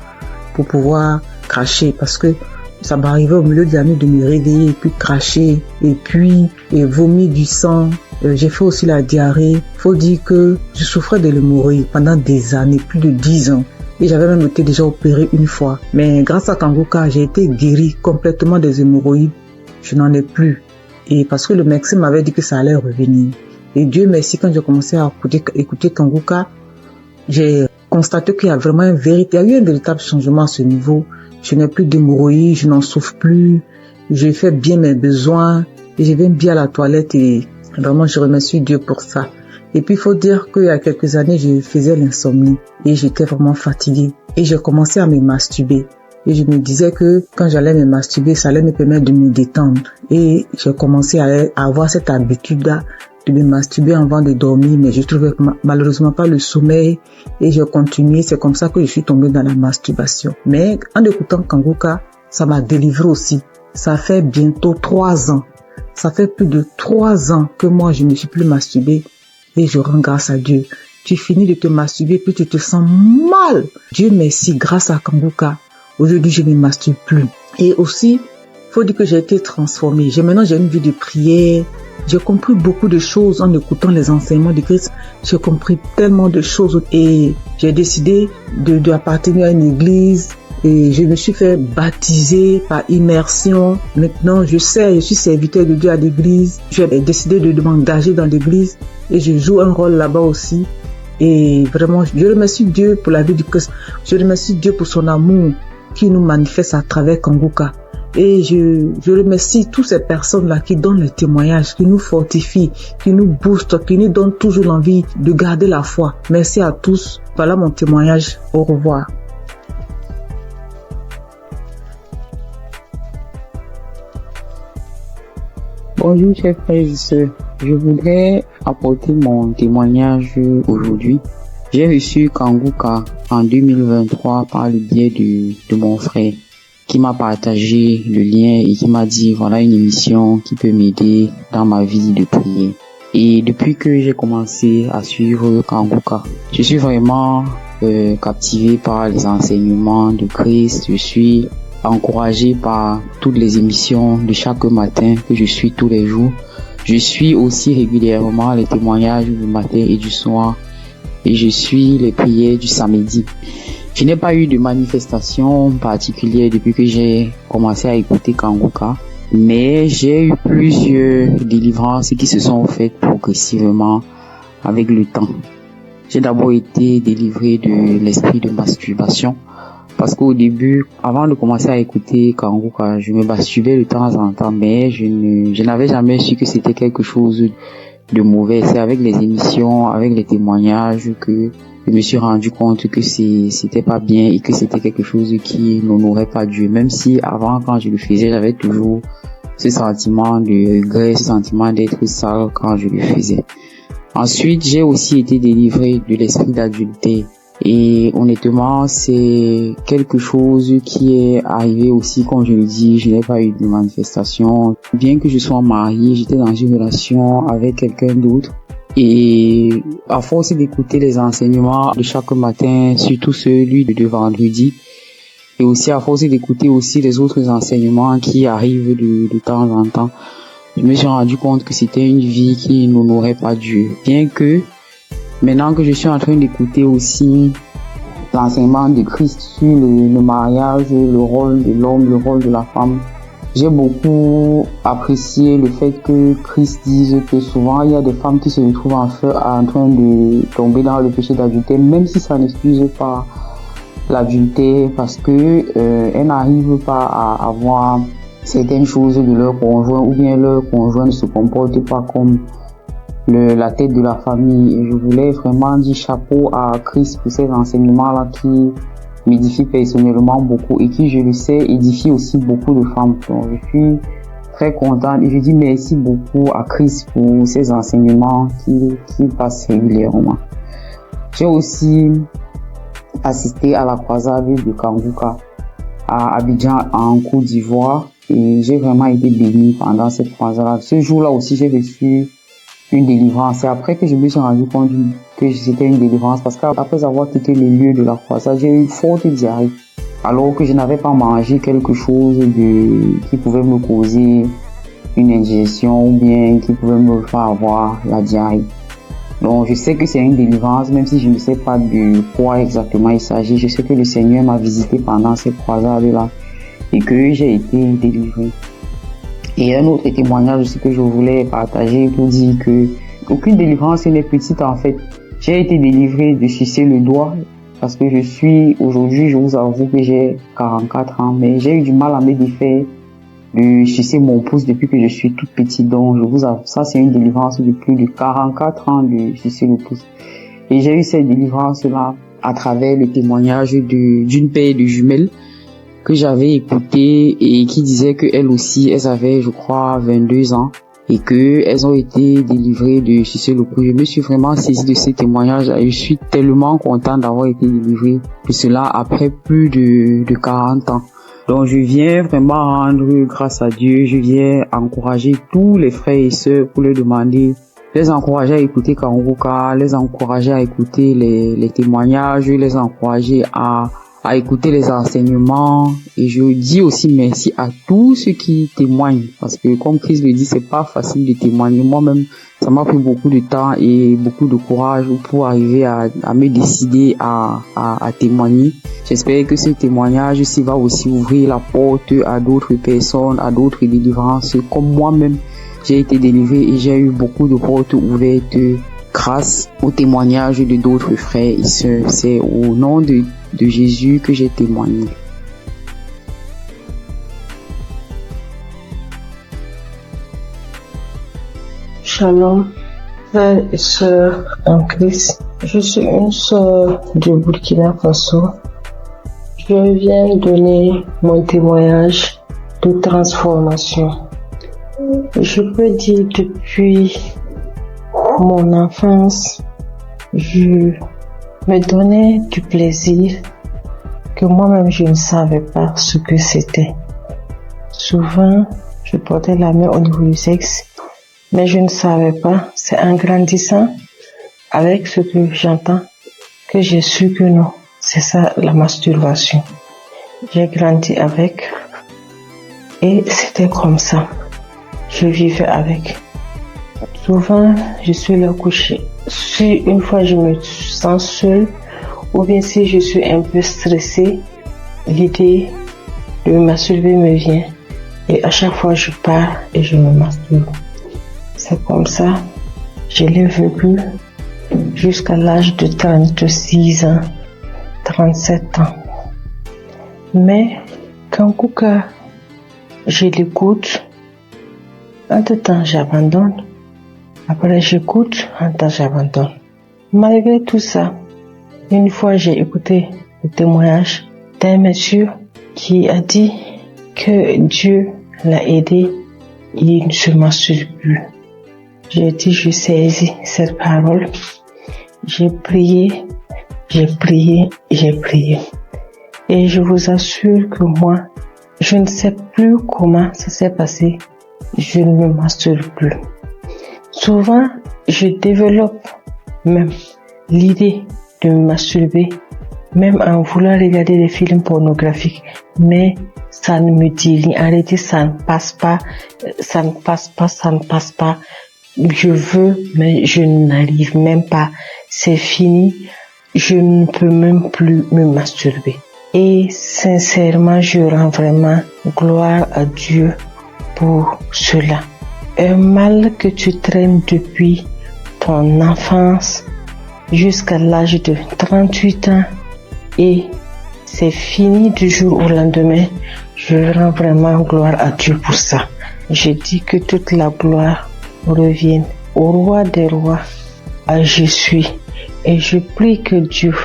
pour pouvoir cracher parce que ça m'arrivait au milieu de la nuit de me réveiller et puis cracher et vomir du sang. J'ai fait aussi la diarrhée. Faut dire que je souffrais de l'hémorroïde pendant des années, plus de 10 ans. Et j'avais même été déjà opéré une fois. Mais grâce à Kanguka, j'ai été guéri complètement des hémorroïdes. Je n'en ai plus. Et parce que le médecin m'avait dit que ça allait revenir. Et Dieu merci, quand j'ai commencé à écouter Kanguka, j'ai constaté qu'il y a vraiment il y a eu un véritable changement à ce niveau. Je n'ai plus d'hémorroïdes, je n'en souffre plus. Je fais bien mes besoins. Et je vais bien à la toilette et vraiment je remercie Dieu pour ça. Et puis, il faut dire qu'il y a quelques années, je faisais l'insomnie et j'étais vraiment fatiguée. Et j'ai commencé à me masturber. Et je me disais que quand j'allais me masturber, ça allait me permettre de me détendre. Et j'ai commencé à avoir cette habitude-là de me masturber avant de dormir, mais je trouvais malheureusement pas le sommeil. Et j'ai continué. C'est comme ça que je suis tombée dans la masturbation. Mais en écoutant Kanguka, ça m'a délivré aussi. Ça fait bientôt 3 ans. Ça fait plus de 3 ans que moi, je ne suis plus masturbée. Et je rends grâce à Dieu. Tu finis de te masturber, puis tu te sens mal. Dieu merci, grâce à Kanguka. Aujourd'hui, je ne me masturbe plus. Et aussi, faut dire que j'ai été transformée. Maintenant, j'ai une vie de prière. J'ai compris beaucoup de choses en écoutant les enseignements de Christ. J'ai compris tellement de choses. Et j'ai décidé d'appartenir à une église. Et je me suis fait baptiser par immersion. Maintenant, je suis serviteur de Dieu à l'église. J'ai décidé de m'engager dans l'église et je joue un rôle là-bas aussi. Et vraiment, je remercie Dieu pour la vie du Christ. Je remercie Dieu pour son amour qui nous manifeste à travers Kanguka. Et je remercie toutes ces personnes-là qui donnent le témoignage, qui nous fortifient, qui nous boostent, qui nous donnent toujours l'envie de garder la foi. Merci à tous. Voilà mon témoignage. Au revoir. Bonjour chers frères et sœurs, je voudrais apporter mon témoignage aujourd'hui. J'ai reçu Kanguka en 2023 par le biais de mon frère qui m'a partagé le lien et qui m'a dit voilà une émission qui peut m'aider dans ma vie de prière. Et depuis que j'ai commencé à suivre Kanguka, je suis vraiment captivé par les enseignements de Christ. Je suis encouragé par toutes les émissions de chaque matin que je suis tous les jours. Je suis aussi régulièrement les témoignages du matin et du soir et je suis les prières du samedi. Je n'ai pas eu de manifestation particulière depuis que j'ai commencé à écouter Kanguka, mais j'ai eu plusieurs délivrances qui se sont faites progressivement avec le temps. J'ai d'abord été délivré de l'esprit de masturbation parce qu'au début, avant de commencer à écouter Kanguka, je me masturbais de temps en temps, mais je n'avais jamais su que c'était quelque chose de mauvais. C'est avec les émissions, avec les témoignages que je me suis rendu compte que c'était pas bien et que c'était quelque chose qui n'honorait pas Dieu. Même si avant, quand je le faisais, j'avais toujours ce sentiment de regret, ce sentiment d'être sale quand je le faisais. Ensuite, j'ai aussi été délivré de l'esprit d'adultère. Et honnêtement, c'est quelque chose qui est arrivé aussi, comme je le dis, je n'ai pas eu de manifestation. Bien que je sois mariée, j'étais dans une relation avec quelqu'un d'autre. Et à force d'écouter les enseignements de chaque matin, surtout celui de vendredi, et aussi à force d'écouter aussi les autres enseignements qui arrivent de temps en temps, je me suis rendu compte que c'était une vie qui n'honorait pas Dieu. Bien que maintenant que je suis en train d'écouter aussi l'enseignement de Christ sur le mariage, le rôle de l'homme, le rôle de la femme, j'ai beaucoup apprécié le fait que Christ dise que souvent il y a des femmes qui se retrouvent en train de tomber dans le péché d'adultère, même si ça n'excuse pas l'adultère, parce que elles n'arrivent pas à avoir certaines choses de leur conjoint, ou bien leur conjoint ne se comporte pas comme la tête de la famille. Et je voulais vraiment dire chapeau à Christ pour ces enseignements-là qui m'édifient personnellement beaucoup et qui, je le sais, édifient aussi beaucoup de femmes. Donc, je suis très contente et je dis merci beaucoup à Christ pour ces enseignements qui passent régulièrement. J'ai aussi assisté à la croisade de Kanguka à Abidjan en Côte d'Ivoire et j'ai vraiment été bénie pendant cette croisade. Ce jour-là aussi, j'ai reçu une délivrance. C'est après que je me suis rendu compte que c'était une délivrance, parce qu'après avoir quitté le lieu de la croisade, j'ai eu une forte diarrhée, alors que je n'avais pas mangé quelque chose qui pouvait me causer une indigestion ou bien qui pouvait me faire avoir la diarrhée. Donc je sais que c'est une délivrance, même si je ne sais pas de quoi exactement il s'agit. Je sais que le Seigneur m'a visité pendant cette croisade-là et que j'ai été délivré. Et un autre témoignage aussi que je voulais partager pour dire que aucune délivrance n'est petite en fait. J'ai été délivré de sucer le doigt parce que aujourd'hui, je vous avoue que j'ai 44 ans, mais j'ai eu du mal à me défaire de sucer mon pouce depuis que je suis toute petite. Donc, je vous avoue, ça c'est une délivrance de plus de 44 ans de sucer le pouce. Et j'ai eu cette délivrance-là à travers le témoignage d'une paire de jumelles que j'avais écouté et qui disait qu'elles aussi, elles avaient, je crois, 22 ans et qu'elles ont été délivrées de sucer le pouce. Je me suis vraiment saisie de ces témoignages et je suis tellement contente d'avoir été délivrée de cela après plus de 40 ans. Donc je viens vraiment rendre grâce à Dieu, je viens encourager tous les frères et sœurs pour leur demander, les encourager à écouter Kanguka, les encourager à écouter les témoignages, les encourager à écouter les enseignements. Et je dis aussi merci à tous ceux qui témoignent, parce que comme Christ le dit, c'est pas facile de témoigner. Moi-même, ça m'a pris beaucoup de temps et beaucoup de courage pour arriver à me décider à témoigner. J'espère que ce témoignage aussi va aussi ouvrir la porte à d'autres personnes, à d'autres délivrances. Comme moi-même, j'ai été délivré et j'ai eu beaucoup de portes ouvertes grâce au témoignage de d'autres frères et sœurs. C'est au nom de Jésus que j'ai témoigné. Shalom, frères et sœurs en Christ. Je suis une sœur de Burkina Faso. Je viens donner mon témoignage de transformation. Je peux dire depuis mon enfance, je me donnais du plaisir que moi-même je ne savais pas ce que c'était. Souvent, je portais la main au niveau du sexe, mais je ne savais pas. C'est en grandissant avec ce que j'entends que j'ai su que non, c'est ça la masturbation. J'ai grandi avec et c'était comme ça. Je vivais avec. Souvent, je suis là couchée. Si une fois je me sens seule, ou bien si je suis un peu stressée, l'idée de me masturber me vient. Et à chaque fois, je pars et je me masturbe. C'est comme ça, je l'ai vécu jusqu'à l'âge de 36 ans, 37 ans. Mais Kanguka, je l'écoute. Entre-temps, j'abandonne. Après, j'écoute. Entre-temps, j'abandonne. Malgré tout ça, une fois, j'ai écouté le témoignage d'un monsieur qui a dit que Dieu l'a aidé. Il ne se masturbe plus. J'ai dit, je saisis cette parole. J'ai prié. Et je vous assure que moi, je ne sais plus comment ça s'est passé. Je ne me masturbe plus. Souvent, je développe même l'idée de me masturber, même en voulant regarder des films pornographiques. Mais ça ne me dit rien. En réalité, ça ne passe pas. Je veux, mais je n'arrive même pas. C'est fini. Je ne peux même plus me masturber. Et sincèrement, je rends vraiment gloire à Dieu pour cela. Un mal que tu traînes depuis ton enfance jusqu'à l'âge de 38 ans et c'est fini du jour au lendemain. Je rends vraiment gloire à Dieu pour ça. Je dis que toute la gloire revienne au roi des rois, à Jésus. Et je prie que Dieu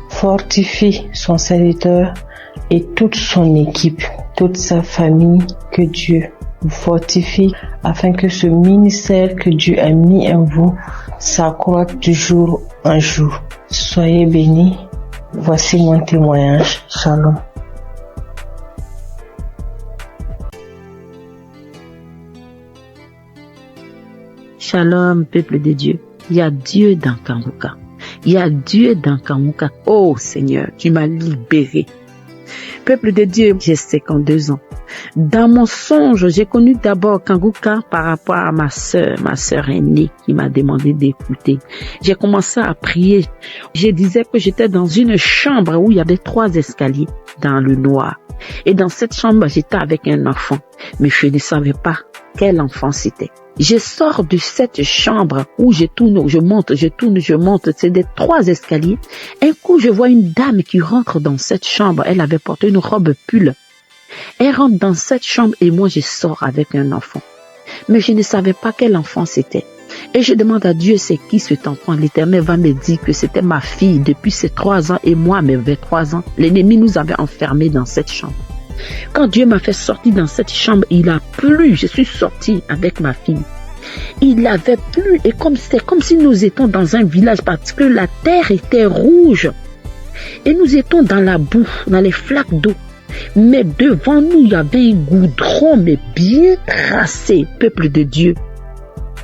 fortifie son serviteur et toute son équipe, toute sa famille, que Dieu vous fortifie afin que ce ministère que Dieu a mis en vous s'accroisse de jour en jour. Soyez bénis. Voici mon témoignage. Shalom. Shalom, peuple de Dieu. Il y a Dieu dans Kanguka. Il y a Dieu dans Kanguka. Oh Seigneur, tu m'as libéré. Peuple de Dieu, j'ai 52 ans. Dans mon songe, j'ai connu d'abord Kanguka par rapport à ma sœur aînée qui m'a demandé d'écouter. J'ai commencé à prier. Je disais que j'étais dans une chambre où il y avait 3 escaliers dans le noir. Et dans cette chambre, j'étais avec un enfant. Mais je ne savais pas quel enfant c'était. Je sors de cette chambre où je tourne, je monte, c'est des 3 escaliers. Un coup, je vois une dame qui rentre dans cette chambre. Elle avait porté une robe pull. Elle rentre dans cette chambre et moi, je sors avec un enfant. Mais je ne savais pas quel enfant c'était. Et je demande à Dieu, c'est qui cet enfant? L'Éternel va me dire que c'était ma fille depuis ses 3 ans et moi, mes 23 ans. L'ennemi nous avait enfermés dans cette chambre. Quand Dieu m'a fait sortir dans cette chambre, il a plu. Je suis sortie avec ma fille. Il avait plu et c'est comme si nous étions dans un village parce que la terre était rouge. Et nous étions dans la boue, dans les flaques d'eau. Mais devant nous, il y avait un goudron, mais bien tracé, peuple de Dieu,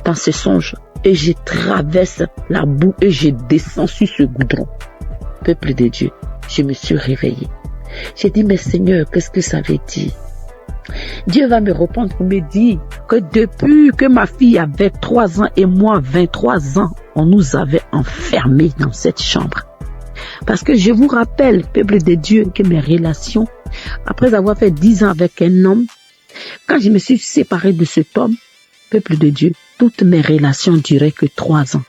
dans ce songe. Et je traverse la boue et je descends sur ce goudron. Peuple de Dieu, je me suis réveillée. J'ai dit, mais Seigneur, qu'est-ce que ça veut dire? Dieu va me répondre pour me dire que depuis que ma fille avait 3 ans et moi 23 ans, on nous avait enfermés dans cette chambre. Parce que je vous rappelle, peuple de Dieu, que mes relations, après avoir fait 10 ans avec un homme, quand je me suis séparée de cet homme, peuple de Dieu, toutes mes relations duraient que 3 ans.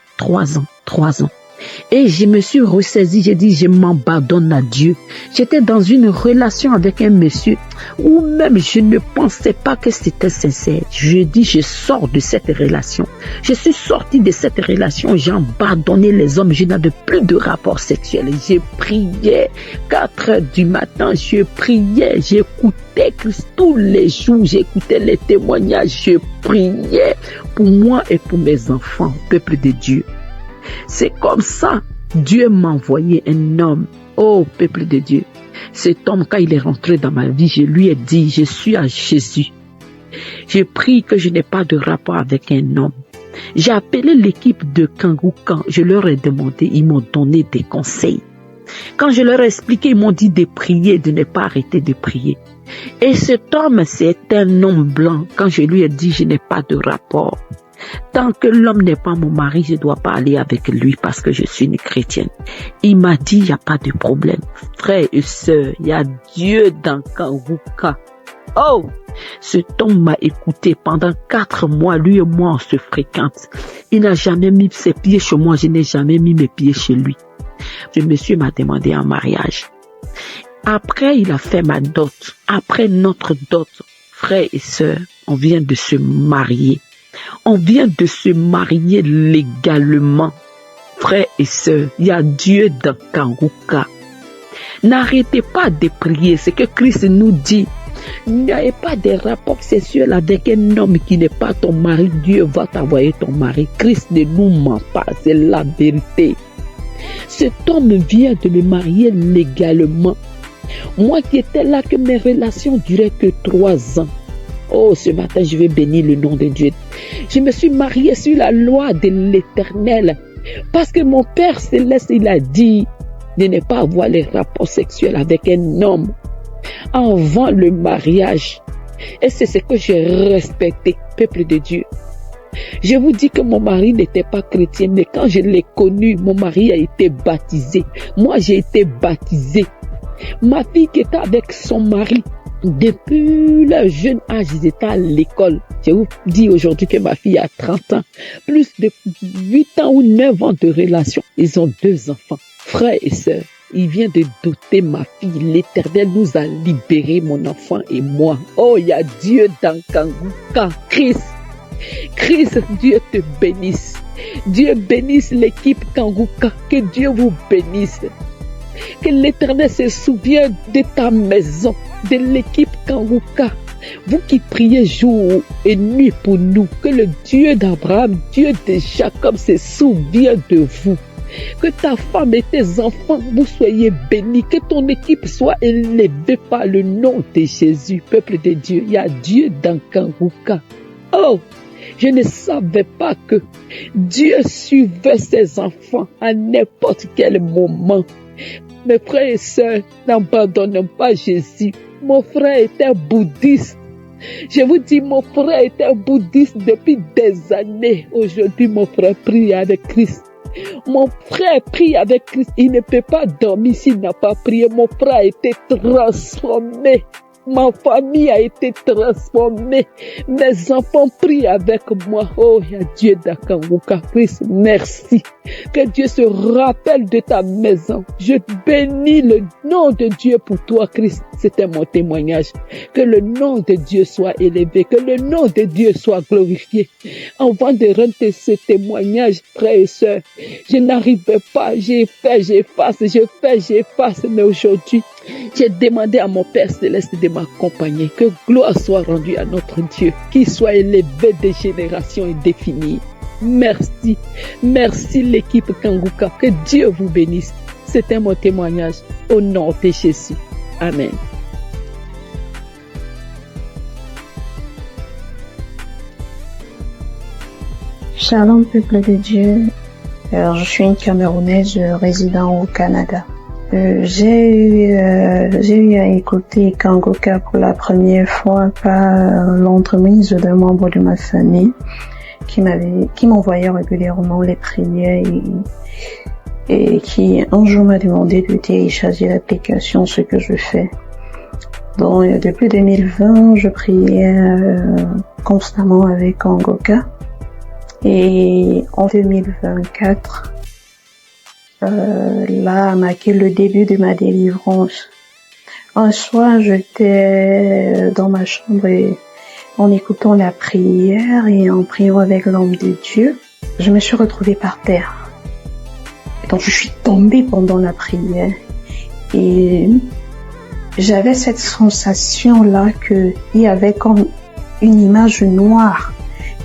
Et je me suis ressaisie, j'ai dit, je m'abandonne à Dieu. J'étais dans une relation avec un monsieur où même je ne pensais pas que c'était sincère. Je dis, je sors de cette relation. Je suis sortie de cette relation, j'ai abandonné les hommes, je n'avais plus de rapport sexuel. Je priais 4 heures du matin, je priais, j'écoutais Christ tous les jours, j'écoutais les témoignages, je priais pour moi et pour mes enfants, peuple de Dieu. C'est comme ça, Dieu m'a envoyé un homme. Oh, peuple de Dieu. Cet homme, quand il est rentré dans ma vie, je lui ai dit, je suis à Jésus. J'ai pris que je n'ai pas de rapport avec un homme. J'ai appelé l'équipe de Kanguka. Je leur ai demandé, ils m'ont donné des conseils. Quand je leur ai expliqué, ils m'ont dit de prier, de ne pas arrêter de prier. Et cet homme, c'est un homme blanc. Quand je lui ai dit, je n'ai pas de rapport. Tant que l'homme n'est pas mon mari, je ne dois pas aller avec lui parce que je suis une chrétienne. Il m'a dit, il n'y a pas de problème. Frères et sœurs, il y a Dieu dans Kanguka. Oh, cet homme m'a écouté pendant 4 mois. Lui et moi, on se fréquente. Il n'a jamais mis ses pieds chez moi. Je n'ai jamais mis mes pieds chez lui. Le monsieur m'a demandé en mariage. Après, il a fait ma dot. Après notre dot, frères et sœurs, on vient de se marier. On vient de se marier légalement. Frères et sœurs, il y a Dieu dans Kanguka. N'arrêtez pas de prier. C'est que Christ nous dit. N'ayez pas de rapport sexuel avec un homme qui n'est pas ton mari. Dieu va t'envoyer ton mari. Christ ne nous ment pas. C'est la vérité. Cet homme vient de me marier légalement. Moi qui étais là, que mes relations duraient que 3 ans. Oh, ce matin, je vais bénir le nom de Dieu. Je me suis mariée sur la loi de l'Éternel. Parce que mon Père Céleste, il a dit de ne pas avoir les rapports sexuels avec un homme avant le mariage. Et c'est ce que j'ai respecté, peuple de Dieu. Je vous dis que mon mari n'était pas chrétien, mais quand je l'ai connu, mon mari a été baptisé. Moi, j'ai été baptisé. Ma fille qui était avec son mari, depuis le jeune âge, ils étaient à l'école. Je vous dis aujourd'hui que ma fille a 30 ans. Plus de 8 ans ou 9 ans de relation. Ils ont 2 enfants. Frères et sœurs, il vient de doter ma fille. L'Éternel nous a libérés, mon enfant et moi. Oh, il y a Dieu dans Kanguka. Christ, Dieu te bénisse. Dieu bénisse l'équipe Kanguka. Que Dieu vous bénisse. Que l'Éternel se souvienne de ta maison, de l'équipe Kanguka. Vous qui priez jour et nuit pour nous, que le Dieu d'Abraham, Dieu de Jacob se souvienne de vous. Que ta femme et tes enfants, vous soyez bénis. Que ton équipe soit élevée par le nom de Jésus. Peuple de Dieu, il y a Dieu dans Kanguka. Oh, je ne savais pas que Dieu suivait ses enfants à n'importe quel moment. Mes frères et sœurs, n'abandonnons pas Jésus. Mon frère était bouddhiste. Je vous dis, mon frère était bouddhiste depuis des années. Aujourd'hui, mon frère prie avec Christ. Mon frère prie avec Christ. Il ne peut pas dormir s'il n'a pas prié. Mon frère a été transformé. Ma famille a été transformée. Mes enfants prient avec moi. Oh, il y a Dieu d'Akanguka. Christ, merci. Que Dieu se rappelle de ta maison. Je bénis le nom de Dieu pour toi, Christ. C'était mon témoignage. Que le nom de Dieu soit élevé. Que le nom de Dieu soit glorifié. Avant de rendre ce témoignage, frères et sœurs, je n'arrivais pas. J'ai fait, j'efface. Mais aujourd'hui, j'ai demandé à mon Père Céleste de m'accompagner. Que gloire soit rendue à notre Dieu, qu'il soit élevé des générations indéfinies. Merci. Merci l'équipe Kanguka. Que Dieu vous bénisse. C'était mon témoignage au nom de Jésus. Amen. Shalom, peuple de Dieu. Je suis une Camerounaise résidant au Canada. J'ai eu à écouter Kanguka pour la première fois par l'entremise d'un membre de ma famille qui m'envoyait régulièrement les prières et qui un jour m'a demandé de télécharger l'application, ce que je fais. Donc depuis 2020, je priais constamment avec Kanguka et en 2024, là a marqué le début de ma délivrance. Un soir, j'étais dans ma chambre et en écoutant la prière et en priant avec l'homme de Dieu, je me suis retrouvée par terre. Donc je suis tombée pendant la prière et j'avais cette sensation-là qu'il y avait comme une image noire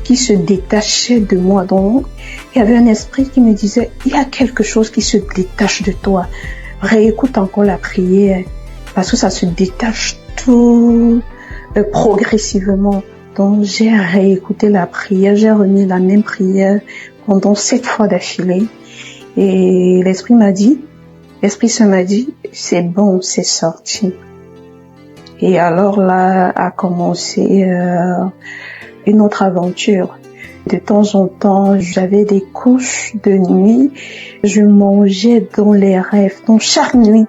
qui se détachait de moi. Donc, il y avait un esprit qui me disait, il y a quelque chose qui se détache de toi. Réécoute encore la prière, parce que ça se détache tout progressivement. Donc, j'ai réécouté la prière, j'ai remis la même prière pendant 7 fois d'affilée. Et l'esprit se m'a dit, c'est bon, c'est sorti. Et alors là a commencé une autre aventure. De temps en temps, j'avais des couches de nuit. Je mangeais dans les rêves. Donc chaque nuit,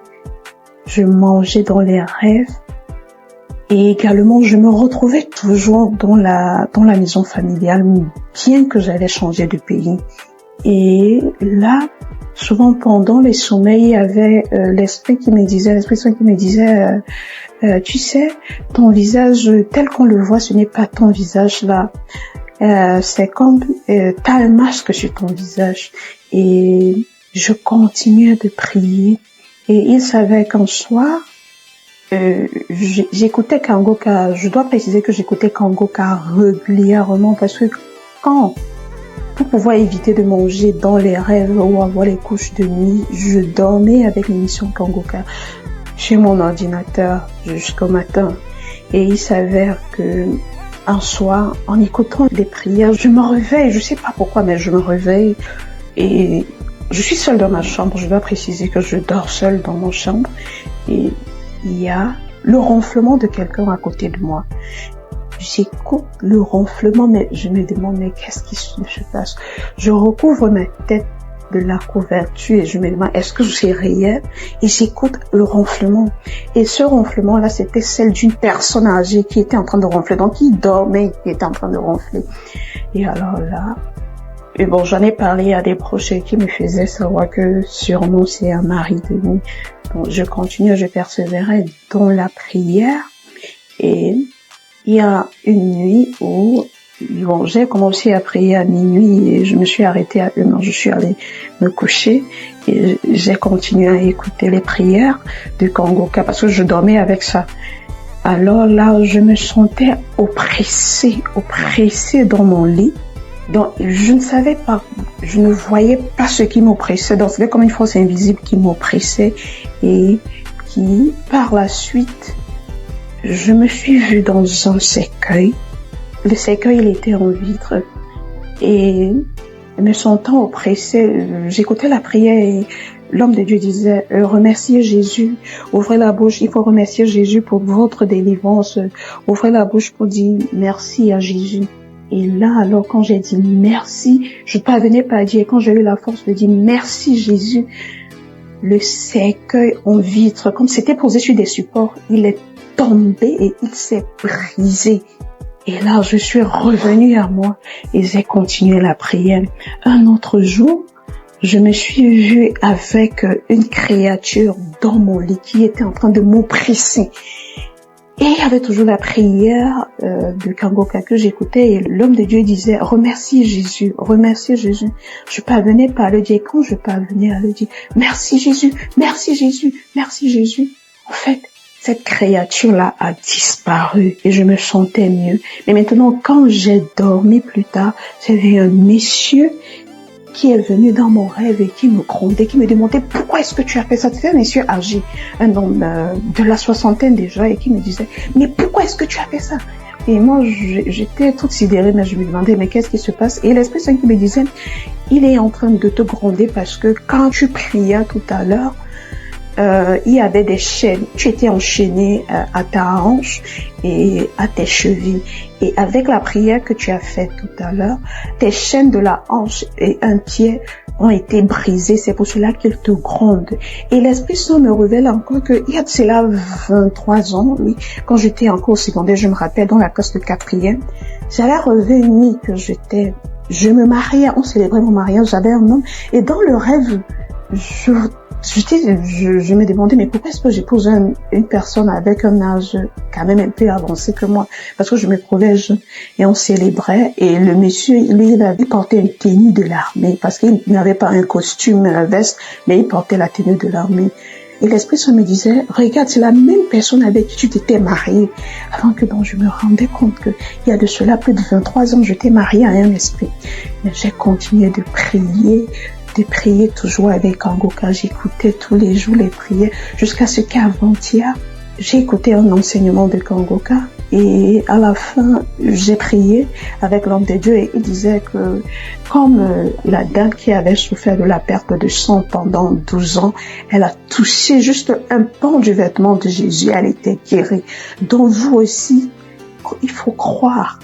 je mangeais dans les rêves. Et également, je me retrouvais toujours dans la maison familiale, bien que j'avais changé de pays. Et là, souvent pendant les sommeils, il y avait l'Esprit Saint qui me disait, tu sais, ton visage tel qu'on le voit, ce n'est pas ton visage là. C'est comme t'as un masque sur ton visage. Et je continuais de prier. Et il savait qu'un soir, j'écoutais Kangoka. Je dois préciser que j'écoutais Kangoka régulièrement parce que pour pouvoir éviter de manger dans les rêves ou avoir les couches de nuit, je dormais avec l'émission Kangoka chez mon ordinateur jusqu'au matin. Et il s'avère que un soir, en écoutant les prières, je me réveille. Je sais pas pourquoi, mais je me réveille et je suis seule dans ma chambre. Je dois préciser que je dors seule dans mon chambre et il y a le ronflement de quelqu'un à côté de moi. J'écoute le ronflement, mais je me demande, mais qu'est-ce qui se passe? Je recouvre ma tête de la couverture et je me demande, est-ce que c'est réel? Et j'écoute le ronflement. Et ce ronflement-là, c'était celle d'une personne âgée qui était en train de ronfler. Donc, il dormait, il était en train de ronfler. Et alors là, et bon, j'en ai parlé à des proches qui me faisaient savoir que sûrement c'est un mari de nuit. Donc, je continue, je persévérais dans la prière. Et il y a une nuit où j'ai commencé à prier à minuit et je me suis arrêtée à 1h. Je suis allée me coucher et j'ai continué à écouter les prières de Kangoka parce que je dormais avec ça. Alors là, je me sentais oppressée dans mon lit. Donc, je ne savais pas, je ne voyais pas ce qui m'oppressait. Donc, c'était comme une force invisible qui m'oppressait et qui, par la suite, je me suis vue dans un cercueil. Le cercueil, il était en vitre. Et me sentant oppressée, j'écoutais la prière et l'homme de Dieu disait, remerciez Jésus, ouvrez la bouche, il faut remercier Jésus pour votre délivrance. Ouvrez la bouche pour dire merci à Jésus. Et là, alors, quand j'ai dit merci, je ne parvenais pas à dire, quand j'ai eu la force de dire merci Jésus, le cercueil en vitre, comme c'était posé sur des supports, il est tombé et il s'est brisé. Et là, je suis revenue à moi et j'ai continué la prière. Un autre jour, je me suis vue avec une créature dans mon lit qui était en train de m'oppresser. Et il y avait toujours la prière de Kangoka que j'écoutais et l'homme de Dieu disait « Remerciez Jésus, remerciez Jésus ». Je parvenais pas à le dire. Quand je parvenais à le dire « Merci Jésus, merci Jésus, merci Jésus ». En fait, cette créature-là a disparu et je me sentais mieux. Mais maintenant, quand j'ai dormi plus tard, j'avais un monsieur qui est venu dans mon rêve et qui me grondait, qui me demandait pourquoi est-ce que tu as fait ça. C'était un monsieur âgé, un homme de la soixantaine déjà, et qui me disait mais pourquoi est-ce que tu as fait ça? Et moi j'étais toute sidérée, mais je me demandais mais qu'est-ce qui se passe? Et l'Esprit Saint qui me disait il est en train de te gronder parce que quand tu priais tout à l'heure, il y avait des chaînes. Tu étais enchaîné à ta hanche et à tes chevilles. Et avec la prière que tu as faite tout à l'heure, tes chaînes de la hanche et un pied ont été brisées. C'est pour cela qu'il te gronde. Et l'Esprit Saint me révèle encore qu'il y a de cela 23 ans, oui, quand j'étais encore au secondaire, je me rappelle, dans la classe de 4e, j'avais rêvé une nuit que je me mariais, on célébrait mon mariage, j'avais un homme, et dans le rêve, je me demandais mais pourquoi est-ce que j'épouse une personne avec un âge quand même un peu avancé que moi, parce que je me trouvais jeune et on célébrait et le monsieur lui il portait une tenue de l'armée parce qu'il n'avait pas un costume, une veste, mais il portait la tenue de l'armée. Et l'Esprit Saint me disait regarde, c'est la même personne avec qui tu t'étais mariée. Avant que donc je me rendais compte que il y a de cela plus de 23 ans j'étais mariée à un esprit. Mais j'ai continué de prier toujours avec Kangoka. J'écoutais tous les jours les prières jusqu'à ce qu'avant-hier, j'ai écouté un enseignement de Kangoka et à la fin, j'ai prié avec l'homme de Dieu et il disait que comme la dame qui avait souffert de la perte de sang pendant 12 ans, elle a touché juste un pan du vêtement de Jésus, elle était guérie. Donc vous aussi, il faut croire.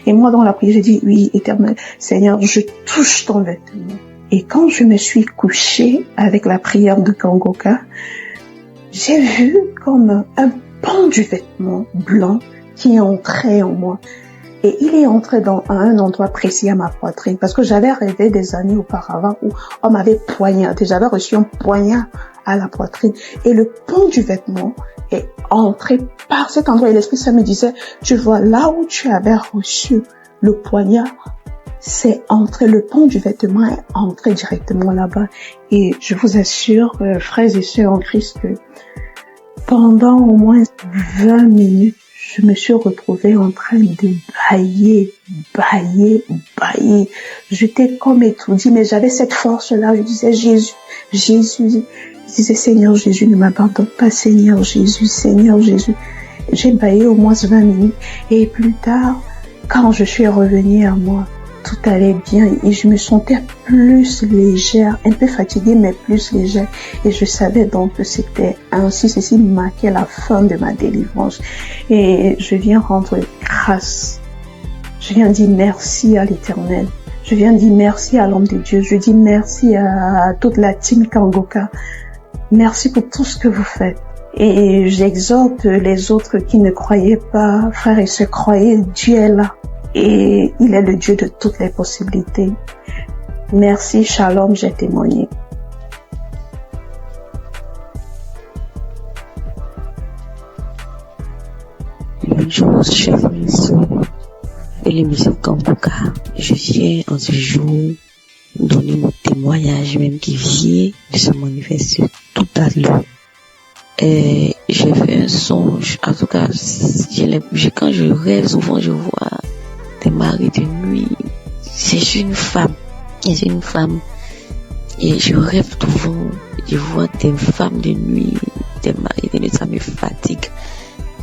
Et moi dans la prière, j'ai dit oui, Éternel Seigneur, je touche ton vêtement. Et quand je me suis couchée avec la prière de Kangoka, j'ai vu comme un pan du vêtement blanc qui entrait en moi. Et il est entré à un endroit précis à ma poitrine parce que j'avais rêvé des années auparavant où on m'avait poignardé. J'avais reçu un poignard à la poitrine et le pan du vêtement est entré par cet endroit. Et l'Esprit Saint me disait, tu vois, là où tu avais reçu le poignard, c'est entré, le pan du vêtement est entré directement là-bas. Et je vous assure, frères et sœurs en Christ, que pendant au moins 20 minutes, je me suis retrouvée en train de bailler. J'étais comme étourdie, mais j'avais cette force-là. Je disais, Jésus. Je disais, Seigneur Jésus, ne m'abandonne pas, Seigneur Jésus. J'ai baillé au moins 20 minutes. Et plus tard, quand je suis revenue à moi, tout allait bien et je me sentais plus légère, un peu fatiguée, mais plus légère. Et je savais donc que c'était ainsi, ceci marquait la fin de ma délivrance. Et je viens rendre grâce. Je viens dire merci à l'Éternel. Je viens dire merci à l'homme de Dieu. Je dis merci à toute la team Kangoka. Merci pour tout ce que vous faites. Et j'exhorte les autres qui ne croyaient pas, frères et sœurs, croyez, Dieu est là. Et il est le Dieu de toutes les possibilités. Merci, shalom, j'ai témoigné. Bonjour, chers sœurs et l'émission Kangoka. Je viens en ce jour donner mon témoignage, même qui vient de se manifester tout à l'heure. Et j'ai fait un songe, en tout cas, quand je rêve, souvent je vois des maris de nuit. C'est une femme, et je rêve souvent, je vois des femmes de nuit, des maris de nuit, ça me fatigue.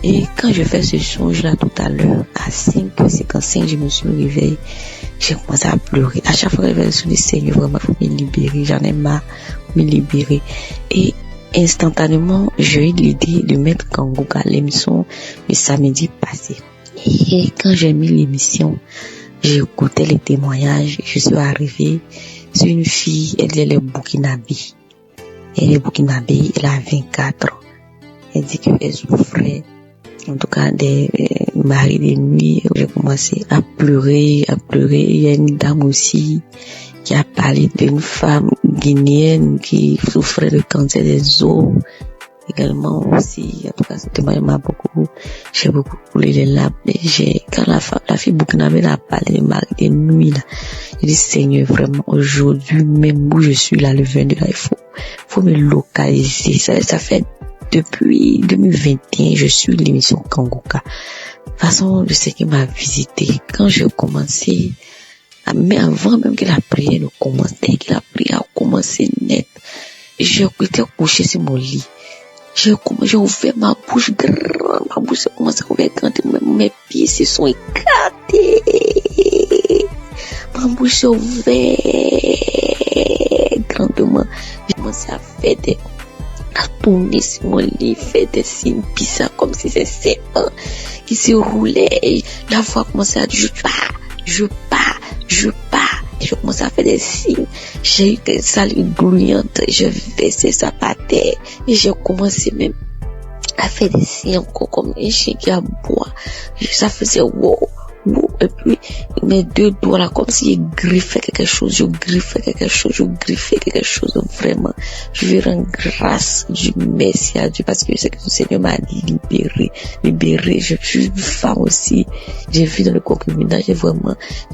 Et quand je fais ce songe-là tout à l'heure, à 5, c'est qu'en 5, je me suis réveillée, j'ai commencé à pleurer. À chaque fois que je vais sur le Seigneur, vraiment, il faut me libérer, j'en ai marre, me libérer. Et instantanément, j'ai eu l'idée de mettre Kangoka, l'émission, le samedi passé. Et quand j'ai mis l'émission, j'ai écouté les témoignages, je suis arrivée, c'est une fille, elle est burkinabé. Elle est burkinabé, elle a 24 ans. Elle dit qu'elle souffrait, en tout cas, des maris de nuit. J'ai commencé à pleurer. Il y a une dame aussi qui a parlé d'une femme guinéenne qui souffrait de cancer des os. Également aussi, en tout cas, ce témoignage m'a j'ai beaucoup coulé les larmes. Et quand la fille burkinabé a parlé des maris de nuit, là, j'ai dit, Seigneur, vraiment, aujourd'hui, même où je suis là, le 22, là, il faut me localiser. Ça fait depuis 2021, je suis l'émission Kangoka. De toute façon, le Seigneur m'a visité. Quand j'ai commencé, mais avant même que la prière ne commence, dès que la prière a commencé net, j'ai été couché sur mon lit. J'ai ouvert ma bouche grande, ma bouche a commencé à ouvrir grande, mes pieds se sont éclatés. Ma bouche s'est ouverte grandement. J'ai commencé à faire à tourner sur mon lit, faire des signes bizarres comme si c'était serpent qui se roulait. La voix commençait à dire je pars. Je commençais à faire des signes. J'ai eu des salives glouillantes. Je versais ça par terre. Et j'ai commencé même à faire des signes encore comme un chien qui aboie. Ça faisait wow. Et puis, mes deux doigts là, comme si je griffais quelque chose, vraiment. Je vais rendre grâce, Dieu, merci à Dieu, parce que je sais que le Seigneur m'a libéré. Je suis une femme aussi. J'ai vu dans le concubinage, je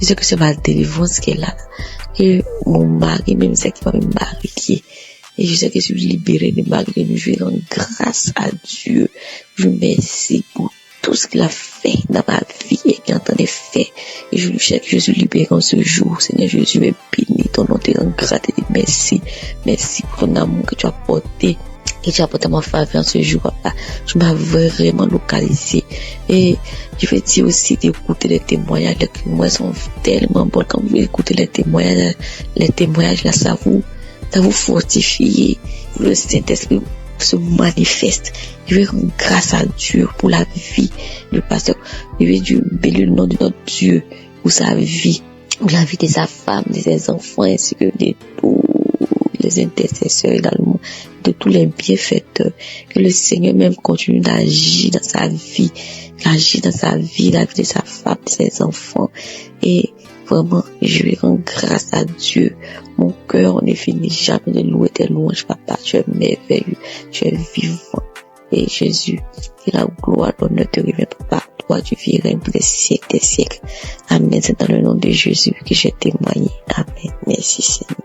sais que c'est ma délivrance qui est là. Et mon mari, même c'est qui va me marier. Et je sais que je suis libérée de mari de nuit. Je vais rendre grâce à Dieu. Je remercie pour tout ce qu'il a fait dans ma vie et qu'il entendait faire. Et je lui sais que je suis libéré en ce jour. Seigneur Jésus, me bénis ton nom, te rends grâce et merci. Merci pour ton amour que tu as porté. Et tu as porté ma faveur en ce jour, papa. Tu m'as vraiment localisé. Et je vais dire aussi d'écouter les témoignages. Les témoignages sont tellement bons. Quand vous écoutez les témoignages là, ça vous fortifie. Le Saint-Esprit se manifeste. Je vais rendre grâce à Dieu pour la vie du pasteur. Je vais bénir le nom de notre Dieu pour sa vie, pour la vie de sa femme, de ses enfants, ainsi que de tous les intercesseurs également, de tous les bienfaiteurs. Que le Seigneur même continue d'agir dans sa vie. agit dans sa vie, la vie de sa femme, de ses enfants. Et vraiment, je lui rends grâce à Dieu. Mon cœur ne finit jamais de louer tes louanges, papa. Tu es merveilleux, tu es vivant. Et Jésus, que la gloire, l'honneur te revient, papa. Toi, tu vis règne pour des siècles, des siècles. Amen. C'est dans le nom de Jésus que j'ai témoigné. Amen. Merci, Seigneur.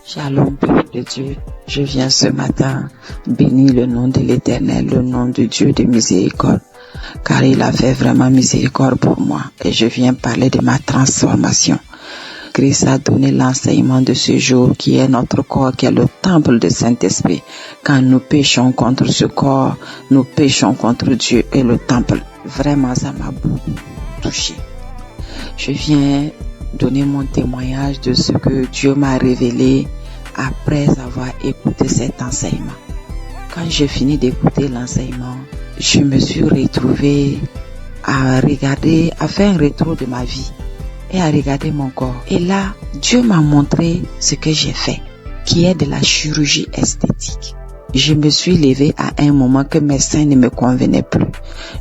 Shalom, peuple de Dieu. Je viens ce matin bénir le nom de l'Éternel, le nom de Dieu de miséricorde, car il a fait vraiment miséricorde pour moi. Et je viens parler de ma transformation. Christ a donné l'enseignement de ce jour qui est notre corps, qui est le temple du Saint-Esprit. Quand nous péchons contre ce corps, nous péchons contre Dieu et le temple. Vraiment, ça m'a beaucoup touché. Je viens donner mon témoignage de ce que Dieu m'a révélé après avoir écouté cet enseignement. Quand j'ai fini d'écouter l'enseignement, je me suis retrouvée à regarder, à faire un retour de ma vie et à regarder mon corps. Et là, Dieu m'a montré ce que j'ai fait, qui est de la chirurgie esthétique. Je me suis levée à un moment que mes seins ne me convenaient plus.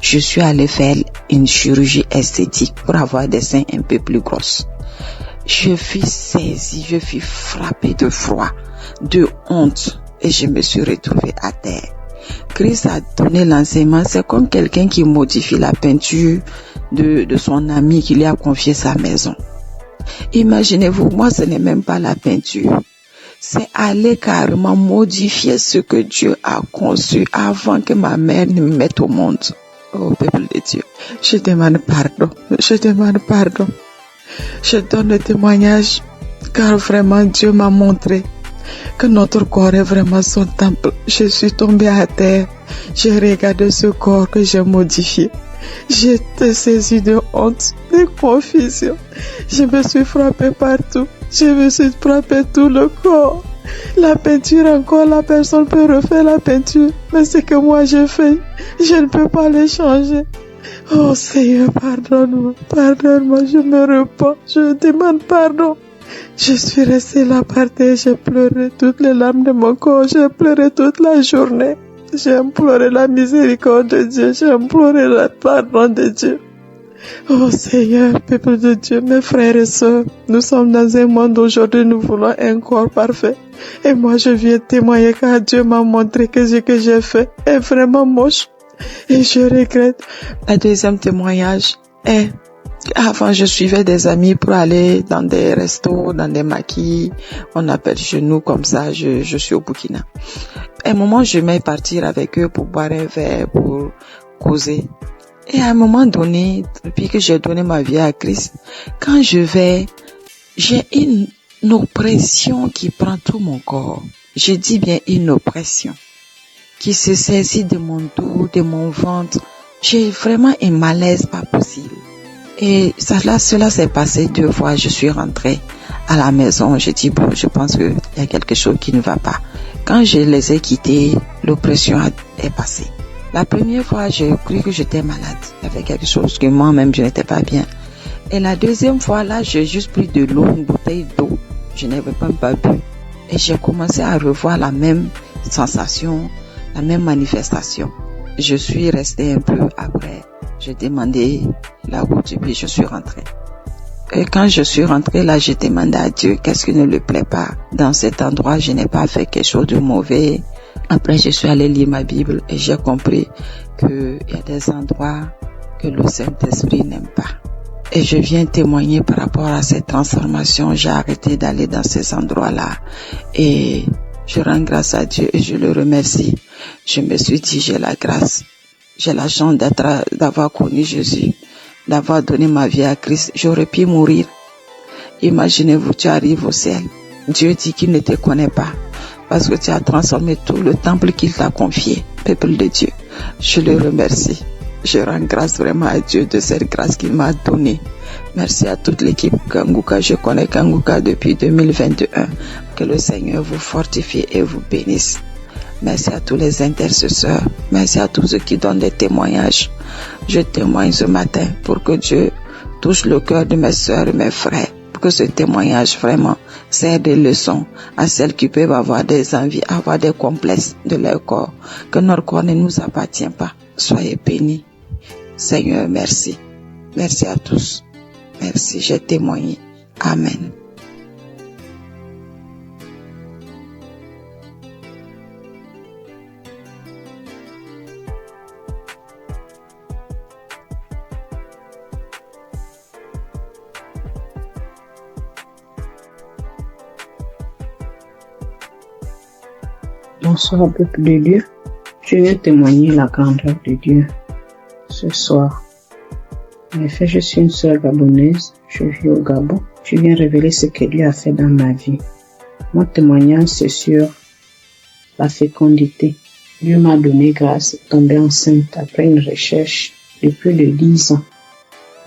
Je suis allée faire une chirurgie esthétique pour avoir des seins un peu plus grosses. Je fus saisie, je fus frappée de froid, de honte et je me suis retrouvée à terre. Christ a donné l'enseignement, c'est comme quelqu'un qui modifie la peinture de son ami qui lui a confié sa maison. Imaginez-vous, moi ce n'est même pas la peinture, c'est aller carrément modifier ce que Dieu a conçu avant que ma mère ne me mette au monde. Oh peuple de Dieu, je demande pardon, je demande pardon. Je donne le témoignage car vraiment Dieu m'a montré que notre corps est vraiment son temple. Je suis tombée à terre, j'ai regardé ce corps que j'ai modifié. J'étais saisie de honte, de confusion. Je me suis frappée partout, je me suis frappée tout le corps. La peinture encore, la personne peut refaire la peinture, mais ce que moi j'ai fait, je ne peux pas le changer. Oh Seigneur, pardonne-moi, pardonne-moi, je me repens, je demande pardon. Je suis restée là par terre, j'ai pleuré toutes les larmes de mon corps, j'ai pleuré toute la journée. J'ai imploré la miséricorde de Dieu, j'ai imploré le pardon de Dieu. Oh Seigneur, peuple de Dieu, mes frères et sœurs, nous sommes dans un monde aujourd'hui, nous voulons un corps parfait. Et moi je viens témoigner car Dieu m'a montré que ce que j'ai fait est vraiment moche. Et je regrette. Le deuxième témoignage est avant je suivais des amis pour aller dans des restos, dans des maquis, on appelle chez nous comme ça, je suis au Burkina. À un moment je vais partir avec eux pour boire un verre, pour causer. Et à un moment donné, depuis que j'ai donné ma vie à Christ, quand je vais, j'ai une oppression qui prend tout mon corps. Je dis bien une oppression qui se saisit de mon dos, de mon ventre. J'ai vraiment un malaise pas possible. Et cela s'est passé 2 fois. Je suis rentrée à la maison. J'ai dit, bon, je pense qu'il y a quelque chose qui ne va pas. Quand je les ai quittés, l'oppression est passée. La première fois, j'ai cru que j'étais malade. Il y avait quelque chose que moi-même, je n'étais pas bien. Et la deuxième fois, là, j'ai juste pris de l'eau, une bouteille d'eau. Je n'avais même pas bu. Et j'ai commencé à revoir la même sensation, la même manifestation. Je suis restée un peu après. J'ai demandé la route et puis je suis rentrée. Et quand je suis rentrée là, j'ai demandé à Dieu qu'est-ce qui ne lui plaît pas. Dans cet endroit, je n'ai pas fait quelque chose de mauvais. Après, je suis allée lire ma Bible et j'ai compris qu'il y a des endroits que le Saint-Esprit n'aime pas. Et je viens témoigner par rapport à cette transformation. J'ai arrêté d'aller dans ces endroits-là. Et je rends grâce à Dieu et je le remercie. Je me suis dit, j'ai la grâce. J'ai la chance d'avoir connu Jésus, d'avoir donné ma vie à Christ. J'aurais pu mourir. Imaginez-vous, tu arrives au ciel. Dieu dit qu'il ne te connaît pas parce que tu as transformé tout le temple qu'il t'a confié. Peuple de Dieu, je le remercie. Je rends grâce vraiment à Dieu de cette grâce qu'il m'a donnée. Merci à toute l'équipe Kanguka. Je connais Kanguka depuis 2021. Que le Seigneur vous fortifie et vous bénisse. Merci à tous les intercesseurs. Merci à tous ceux qui donnent des témoignages. Je témoigne ce matin pour que Dieu touche le cœur de mes sœurs et mes frères. Pour que ce témoignage vraiment sert de leçon à celles qui peuvent avoir des envies, avoir des complexes de leur corps, que notre corps ne nous appartient pas. Soyez bénis. Seigneur, merci. Merci à tous. Merci, j'ai témoigné. Amen. Bonsoir, peuple de Dieu. Je viens témoigner la grandeur de Dieu ce soir. En effet, je suis une sœur gabonaise. Je vis au Gabon. Je viens révéler ce que Dieu a fait dans ma vie. Mon témoignage, c'est sur la fécondité. Dieu m'a donné grâce de tomber enceinte après une recherche de plus de 10 ans.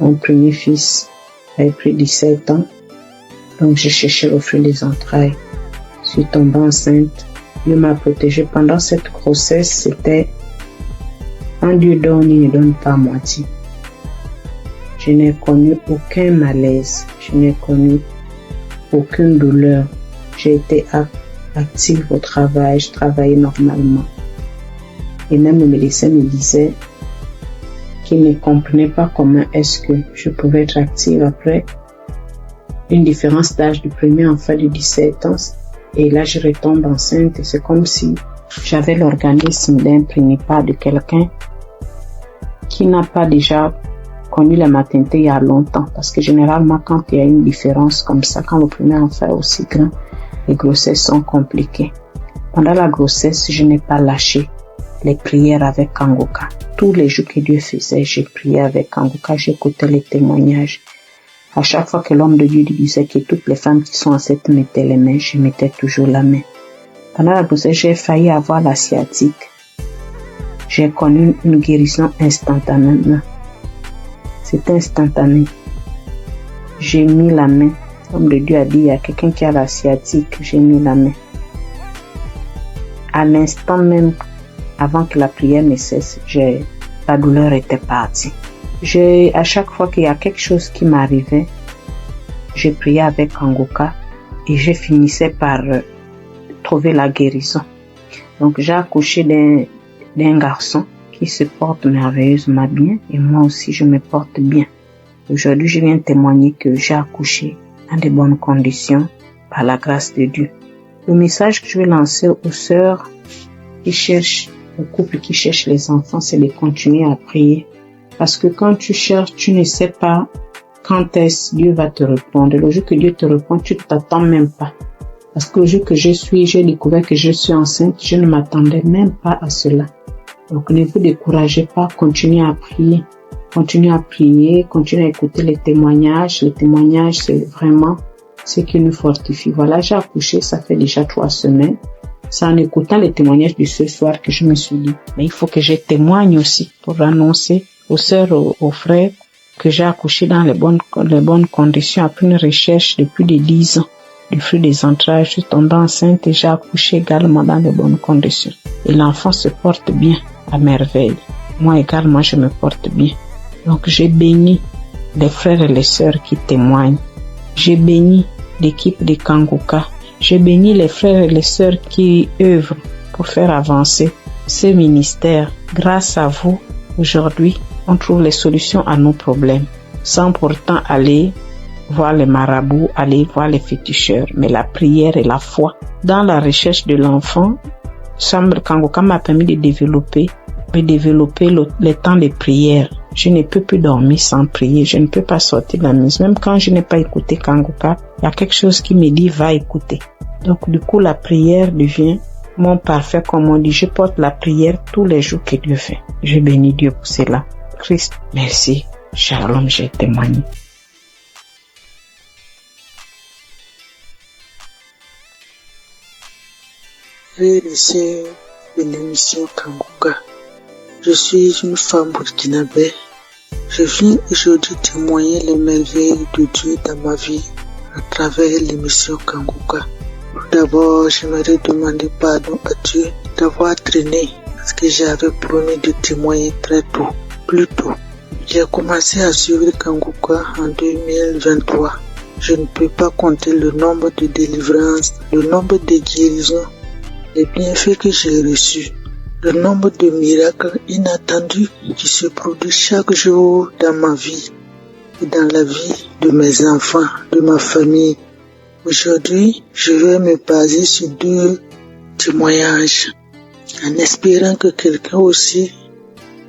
Mon premier fils avait pris 17 ans. Donc, j'ai cherché le fruit des entrailles. Je suis tombée enceinte. Dieu m'a protégée pendant cette grossesse. C'était quand Dieu donne, il ne donne pas à moitié. Je n'ai connu aucun malaise. Je n'ai connu aucune douleur. J'ai été active au travail. Je travaillais normalement. Et même le médecin me disait qu'il ne comprenait pas comment est-ce que je pouvais être active après une différence d'âge du premier enfant de 17 ans. Et là, je retombe enceinte et c'est comme si j'avais l'organisme d'un prénipat de quelqu'un qui n'a pas déjà connu la maternité il y a longtemps. Parce que généralement, quand il y a une différence comme ça, quand le premier enfant est aussi grand, les grossesses sont compliquées. Pendant la grossesse, je n'ai pas lâché les prières avec Kangoka. Tous les jours que Dieu faisait, j'ai prié avec Kangoka, j'écoutais les témoignages. À chaque fois que l'homme de Dieu disait que toutes les femmes qui sont enceintes mettaient les mains, je mettais toujours la main. Pendant la grossesse, j'ai failli avoir la sciatique. J'ai connu une guérison instantanément. C'est instantané. J'ai mis la main. L'homme de Dieu a dit, il y a quelqu'un qui a la sciatique. J'ai mis la main. À l'instant même, avant que la prière ne cesse, la douleur était partie. À chaque fois qu'il y a quelque chose qui m'arrivait, je priais avec Kangoka et je finissais par trouver la guérison. Donc j'ai accouché d'un garçon qui se porte merveilleusement bien et moi aussi je me porte bien. Aujourd'hui, je viens témoigner que j'ai accouché dans de bonnes conditions par la grâce de Dieu. Le message que je vais lancer aux sœurs qui cherchent, aux couples qui cherchent les enfants, c'est de continuer à prier. Parce que quand tu cherches, tu ne sais pas quand est-ce Dieu va te répondre. Le jour que Dieu te répond, tu ne t'attends même pas. Parce que le jour que j'ai découvert que je suis enceinte, je ne m'attendais même pas à cela. Donc ne vous découragez pas, continuez à prier. Continuez à prier, continuez à écouter les témoignages. Les témoignages, c'est vraiment ce qui nous fortifie. Voilà, j'ai accouché, ça fait déjà 3 semaines. C'est en écoutant les témoignages de ce soir que je me suis dit, mais il faut que je témoigne aussi pour annoncer aux sœurs, aux frères, que j'ai accouché dans les bonnes conditions après une recherche de plus de 10 ans. Du fruit des entrailles, je suis tombée enceinte et j'ai accouché également dans les bonnes conditions. Et l'enfant se porte bien, à merveille. Moi également, je me porte bien. Donc j'ai béni les frères et les sœurs qui témoignent. J'ai béni l'équipe de Kangoka. J'ai béni les frères et les sœurs qui œuvrent pour faire avancer ce ministère. Grâce à vous, aujourd'hui, on trouve les solutions à nos problèmes, sans pourtant aller voir les marabouts, aller voir les féticheurs. Mais la prière et la foi, dans la recherche de l'enfant, Kangoka m'a permis de développer le temps de prière. Je ne peux plus dormir sans prier, je ne peux pas sortir de la maison. Même quand je n'ai pas écouté Kangoka, il y a quelque chose qui me dit va écouter. Donc du coup, la prière devient mon parfait, comme on dit. Je porte la prière tous les jours que Dieu fait. Je bénis Dieu pour cela. Christ, merci. Shalom, j'ai témoigné. Frères et sœurs de l'émission Kangoka, je suis une femme burkinabé. Je viens aujourd'hui témoigner les merveilles de Dieu dans ma vie à travers l'émission Kangoka. Tout d'abord, j'aimerais demander pardon à Dieu d'avoir traîné parce que j'avais promis de témoigner très tôt, plus tôt. J'ai commencé à suivre Kangoka en 2023 Je ne peux pas compter le nombre de délivrances, le nombre de guérisons, les bienfaits que j'ai reçus, le nombre de miracles inattendus qui se produisent chaque jour dans ma vie et dans la vie de mes enfants, de ma famille. Aujourd'hui, je vais me baser sur 2 témoignages en espérant que quelqu'un aussi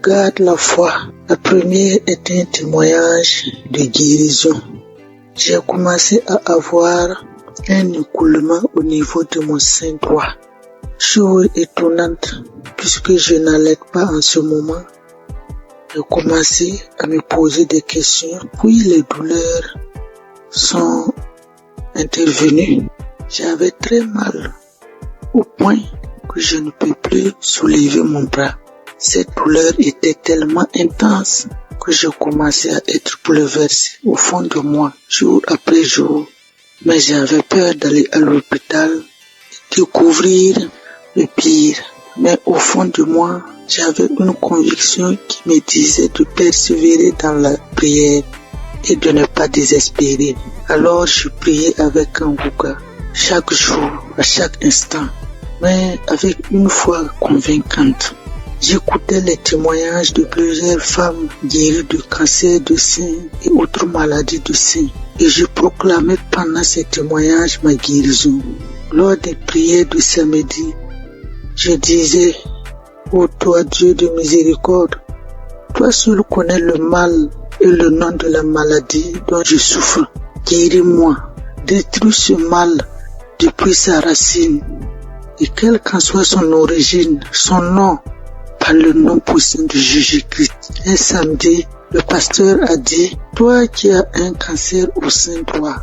garde la foi. La première est un témoignage de guérison. J'ai commencé à avoir un écoulement au niveau de mon sein droit. Chose étonnante, puisque je n'allais pas en ce moment. J'ai commencé à me poser des questions, puis les douleurs sont intervenues. J'avais très mal, au point que je ne peux plus soulever mon bras. Cette douleur était tellement intense que je commençais à être bouleversé au fond de moi, jour après jour. Mais j'avais peur d'aller à l'hôpital et découvrir le pire. Mais au fond de moi, j'avais une conviction qui me disait de persévérer dans la prière et de ne pas désespérer. Alors je priais avec Kanguka chaque jour, à chaque instant, mais avec une foi convaincante. J'écoutais les témoignages de plusieurs femmes guéries de cancer de sein et autres maladies du sein. Et je proclamais pendant ces témoignages ma guérison. Lors des prières de samedi, je disais: ô toi Dieu de miséricorde, toi seul connais le mal et le nom de la maladie dont je souffre. Guéris-moi, détruis ce mal depuis sa racine. Et quelle qu'en soit son origine, son nom, par le nom puissant de Jésus-Christ. Un samedi, le pasteur a dit: toi qui as un cancer au sein droit,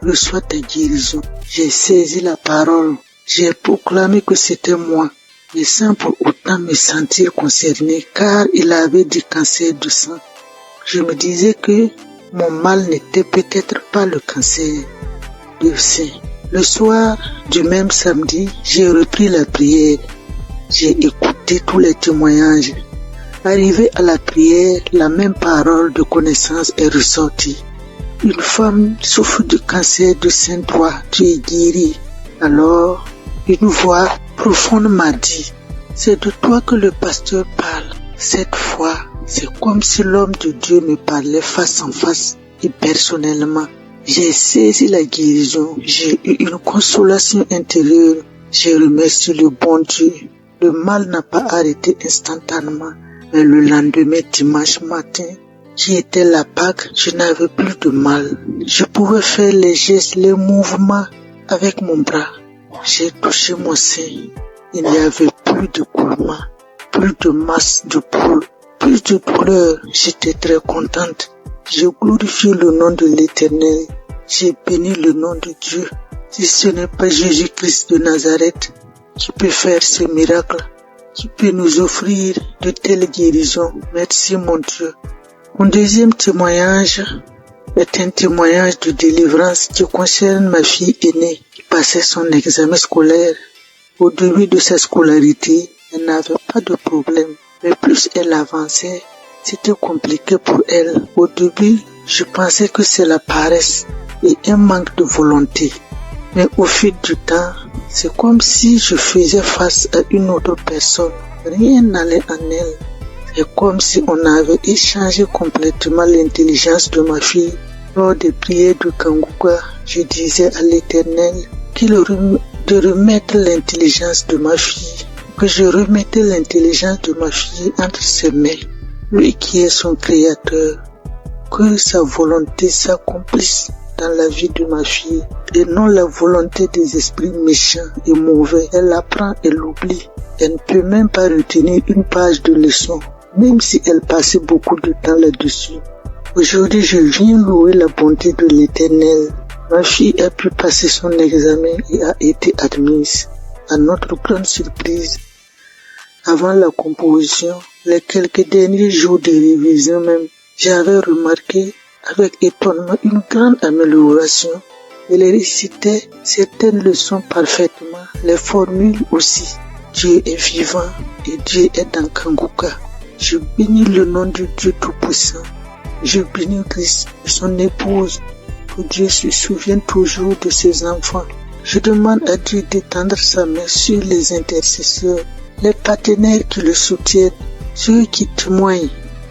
reçois ta guérison. J'ai saisi la parole, j'ai proclamé que c'était moi, mais sans pour autant me sentir concerné, car il avait du cancer du sang. Je me disais que mon mal n'était peut-être pas le cancer du sein. Le soir du même samedi, j'ai repris la prière. J'ai écouté tous les témoignages. Arrivé à la prière, la même parole de connaissance est ressortie. Une femme souffre de cancer du sein droit, tu es guérie. Alors, une voix profonde m'a dit: c'est de toi que le pasteur parle. Cette fois, c'est comme si l'homme de Dieu me parlait face en face et personnellement. J'ai saisi la guérison, j'ai eu une consolation intérieure. J'ai remercié le bon Dieu. Le mal n'a pas arrêté instantanément, mais le lendemain, dimanche matin, qui était la Pâque, je n'avais plus de mal. Je pouvais faire les gestes, les mouvements avec mon bras. J'ai touché mon sein. Il n'y avait plus de coulement, plus de masse de poule, plus de douleur. J'étais très contente. J'ai glorifié le nom de l'Éternel. J'ai béni le nom de Dieu. Si ce n'est pas Jésus-Christ de Nazareth qui peut faire ce miracle, qui peut nous offrir de telles guérisons, merci mon Dieu. Mon deuxième témoignage est un témoignage de délivrance qui concerne ma fille aînée qui passait son examen scolaire. Au début de sa scolarité, elle n'avait pas de problème, mais plus elle avançait, c'était compliqué pour elle. Au début, je pensais que c'est la paresse et un manque de volonté. Mais au fil du temps, c'est comme si je faisais face à une autre personne. Rien n'allait en elle. C'est comme si on avait échangé complètement l'intelligence de ma fille. Lors des prières de Kanguka, je disais à l'Éternel de remettre l'intelligence de ma fille, que je remettais l'intelligence de ma fille entre ses mains. Lui qui est son créateur, que sa volonté s'accomplisse dans la vie de ma fille et non la volonté des esprits méchants et mauvais. Elle apprend et l'oublie. Elle ne peut même pas retenir une page de leçon, même si elle passait beaucoup de temps là-dessus. Aujourd'hui, je viens louer la bonté de l'Éternel. Ma fille a pu passer son examen et a été admise. À notre grande surprise, avant la composition, les quelques derniers jours de révision même, j'avais remarqué avec étonnement une grande amélioration. Elle récitait certaines leçons parfaitement, les formules aussi. Dieu est vivant et Dieu est dans Kanguka. Je bénis le nom du Dieu Tout-Puissant. Je bénis Christ et son épouse que Dieu se souvienne toujours de ses enfants. Je demande à Dieu d'étendre sa main sur les intercesseurs, les partenaires qui le soutiennent, ceux qui témoignent.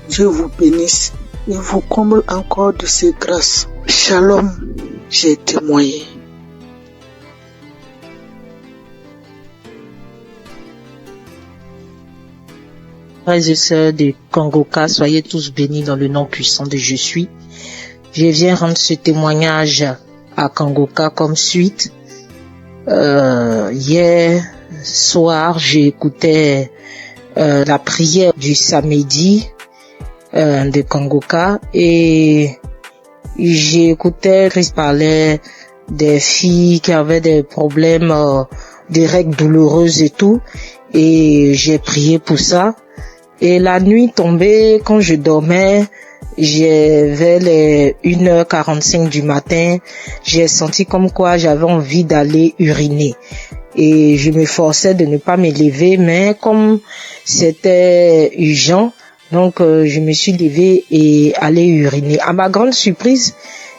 Dieu vous bénisse et vous comble encore de ses grâces. Shalom, j'ai témoigné. Frères et sœurs de Kangoka, soyez tous bénis dans le nom puissant de Je suis. Je viens rendre ce témoignage à Kangoka comme suite. Hier soir, j'ai écouté la prière du samedi de Kangoka et j'ai écouté Christ parlait des filles qui avaient des problèmes, des règles douloureuses et tout, et j'ai prié pour ça. Et la nuit tombée, quand je dormais, vers les 1h45 du matin, j'ai senti comme quoi j'avais envie d'aller uriner. Et je me forçais de ne pas me lever, mais comme c'était urgent, donc je me suis levée et allé uriner. À ma grande surprise,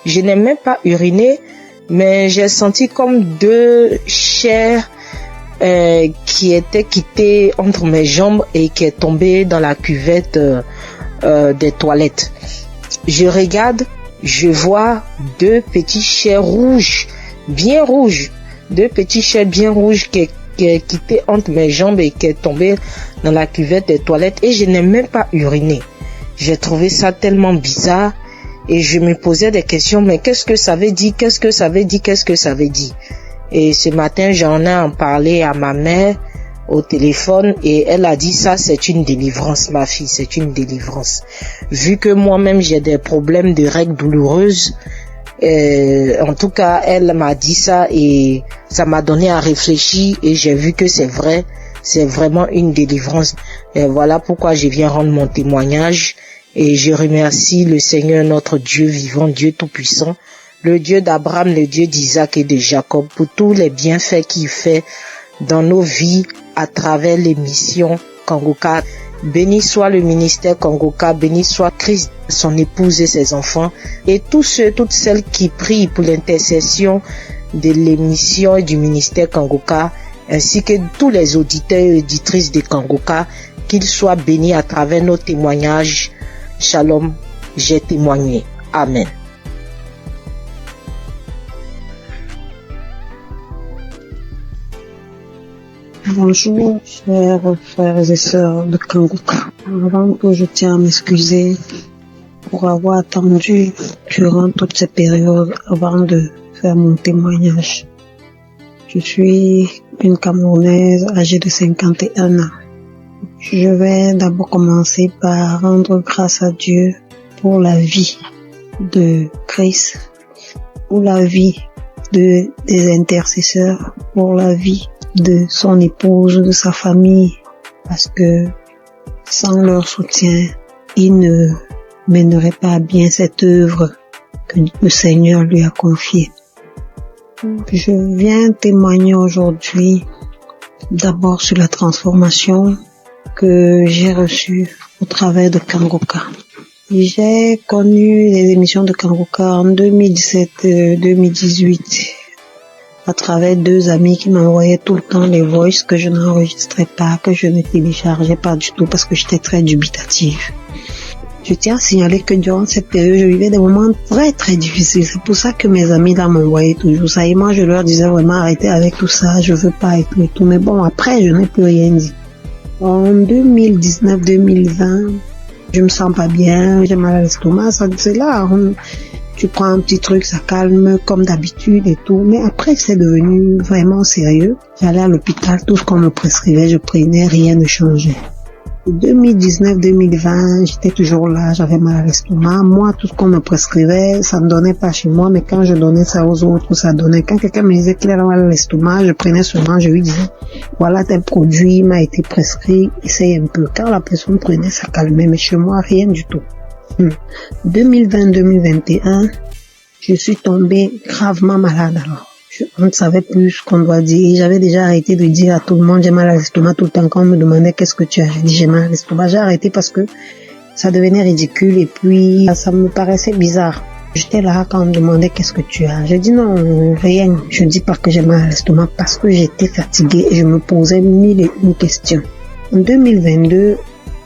je n'ai même pas uriné, mais j'ai senti comme deux chairs qui était quittée entre mes jambes et qui est tombée dans la cuvette des toilettes. Je regarde, je vois deux petits chairs rouges, bien rouges, deux petits chairs bien rouges qui est quitté entre mes jambes et qui est tombé dans la cuvette des toilettes et je n'ai même pas uriné. J'ai trouvé ça tellement bizarre et je me posais des questions, mais qu'est-ce que ça veut dire, qu'est-ce que ça veut dire, qu'est-ce que ça veut dire? Et ce matin, j'en ai parlé à ma mère au téléphone et elle a dit ça, c'est une délivrance, ma fille, c'est une délivrance. Vu que moi-même j'ai des problèmes de règles douloureuses, en tout cas, elle m'a dit ça et ça m'a donné à réfléchir et j'ai vu que c'est vrai, c'est vraiment une délivrance. Et voilà pourquoi je viens rendre mon témoignage et je remercie le Seigneur, notre Dieu vivant, Dieu tout-puissant, le Dieu d'Abraham, le Dieu d'Isaac et de Jacob, pour tous les bienfaits qu'il fait dans nos vies à travers les missions Kangoka. Béni soit le ministère Kangoka, béni soit Christ, son épouse et ses enfants, et tous ceux, toutes celles qui prient pour l'intercession de l'émission et du ministère Kangoka, ainsi que tous les auditeurs et auditrices de Kangoka, qu'ils soient bénis à travers nos témoignages. Shalom, j'ai témoigné. Amen. Bonjour, chers frères et sœurs de Kangoka. Avant tout, je tiens à m'excuser pour avoir attendu durant toute cette période avant de faire mon témoignage. Je suis une Camerounaise âgée de 51 ans. Je vais d'abord commencer par rendre grâce à Dieu pour la vie de Chris, pour la vie des intercesseurs, pour la vie de son épouse, de sa famille, parce que sans leur soutien, il ne mènerait pas à bien cette œuvre que le Seigneur lui a confiée. Je viens témoigner aujourd'hui d'abord sur la transformation que j'ai reçue au travers de Kangoka. J'ai connu les émissions de Kangoka en 2017-2018 à travers deux amis qui m'envoyaient tout le temps les voices que je n'enregistrais pas, que je ne téléchargeais pas du tout parce que j'étais très dubitative. Je tiens à signaler que durant cette période, je vivais des moments très très difficiles. C'est pour ça que mes amis là m'envoyaient toujours ça. Et moi, je leur disais vraiment arrêtez avec tout ça, je veux pas et tout. Mais bon, après, je n'ai plus rien dit. En 2019-2020, je me sens pas bien, j'ai mal à l'estomac, c'est là, tu prends un petit truc, ça calme comme d'habitude et tout. Mais après, c'est devenu vraiment sérieux. J'allais à l'hôpital, tout ce qu'on me prescrivait, je prenais, rien ne changeait. 2019-2020, j'étais toujours là, j'avais mal à l'estomac. Moi, tout ce qu'on me prescrivait, ça ne donnait pas chez moi, mais quand je donnais ça aux autres, ça donnait. Quand quelqu'un me disait qu'il avait mal à l'estomac, je prenais seulement, je lui disais, voilà tel produit m'a été prescrit, essaye un peu. Quand la personne prenait, ça calmait, mais chez moi, rien du tout. 2020-2021, je suis tombée gravement malade alors. On ne savait plus ce qu'on doit dire. J'avais déjà arrêté de dire à tout le monde j'ai mal à l'estomac tout le temps. Quand on me demandait qu'est-ce que tu as, j'ai dit j'ai mal à l'estomac. J'ai arrêté parce que ça devenait ridicule et puis ça me paraissait bizarre. J'étais là quand on me demandait qu'est-ce que tu as. Je dis non, rien. Je dis pas que j'ai mal à l'estomac parce que j'étais fatiguée et je me posais 1001 questions. En 2022,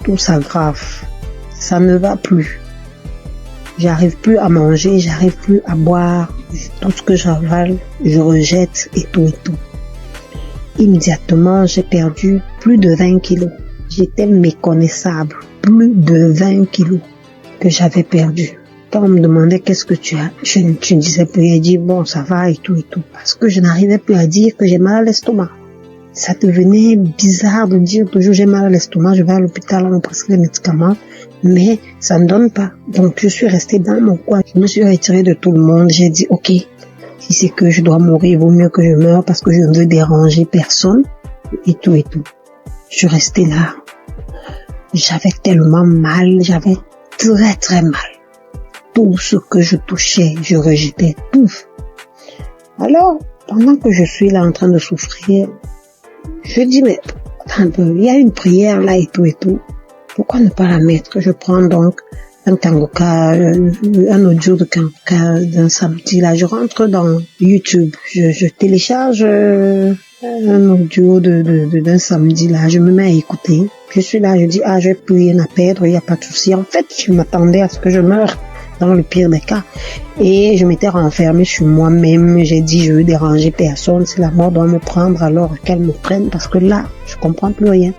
tout s'aggrave. Ça ne va plus. J'arrive plus à manger, j'arrive plus à boire. Tout ce que j'avale, je rejette et tout. Immédiatement, j'ai perdu plus de 20 kilos. J'étais méconnaissable. Plus de 20 kilos que j'avais perdu. Quand on me demandait qu'est-ce que tu as, je ne disais plus, elle dit bon ça va et tout. Parce que je n'arrivais plus à dire que j'ai mal à l'estomac. Ça devenait bizarre de dire toujours j'ai mal à l'estomac, je vais à l'hôpital, on me prescrit les médicaments, mais ça ne donne pas. Donc je suis restée dans mon coin, je me suis retirée de tout le monde, j'ai dit ok, si c'est que je dois mourir, il vaut mieux que je meure parce que je ne veux déranger personne et tout. Je suis restée là. J'avais tellement mal, j'avais très mal. Tout ce que je touchais, je rejetais tout. Alors, pendant que je suis là en train de souffrir, je dis, mais attends un peu, il y a une prière là et tout. Pourquoi ne pas la mettre? Je prends donc un kangoka, un audio de kangoka d'un samedi là. Je rentre dans YouTube, je télécharge un audio d'un samedi là. Je me mets à écouter. Je suis là, je dis, j'ai plus rien à perdre, il n'y a pas de souci. En fait, je m'attendais à ce que je meure. Dans le pire des cas. Et je m'étais renfermée sur moi-même. J'ai dit, je veux déranger personne. Si la mort doit me prendre, alors qu'elle me prenne. Parce que là, je comprends plus rien.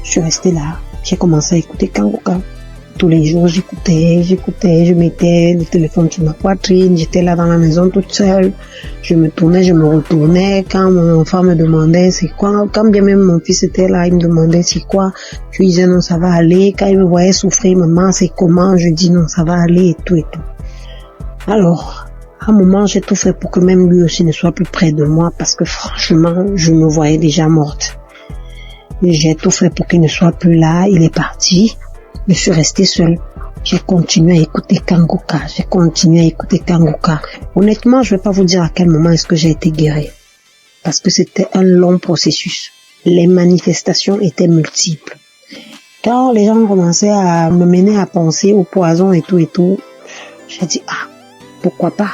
Je suis restée là. J'ai commencé à écouter Kangoka. Tous les jours, j'écoutais. Je mettais le téléphone sur ma poitrine. J'étais là dans la maison toute seule. Je me tournais, je me retournais. Quand mon enfant me demandait c'est quoi, quand bien même mon fils était là, il me demandait c'est quoi. Je lui disais non, ça va aller. Quand il me voyait souffrir, maman, c'est comment? Je dis non, ça va aller et tout. Alors, à un moment, j'ai tout fait pour que même lui aussi ne soit plus près de moi parce que franchement, je me voyais déjà morte. J'ai tout fait pour qu'il ne soit plus là. Il est parti. Je suis restée seule. J'ai continué à écouter Kangoka. Honnêtement, je vais pas vous dire à quel moment est-ce que j'ai été guérie. Parce que c'était un long processus. Les manifestations étaient multiples. Quand les gens commençaient à me mener à penser au poison et tout, j'ai dit, pourquoi pas?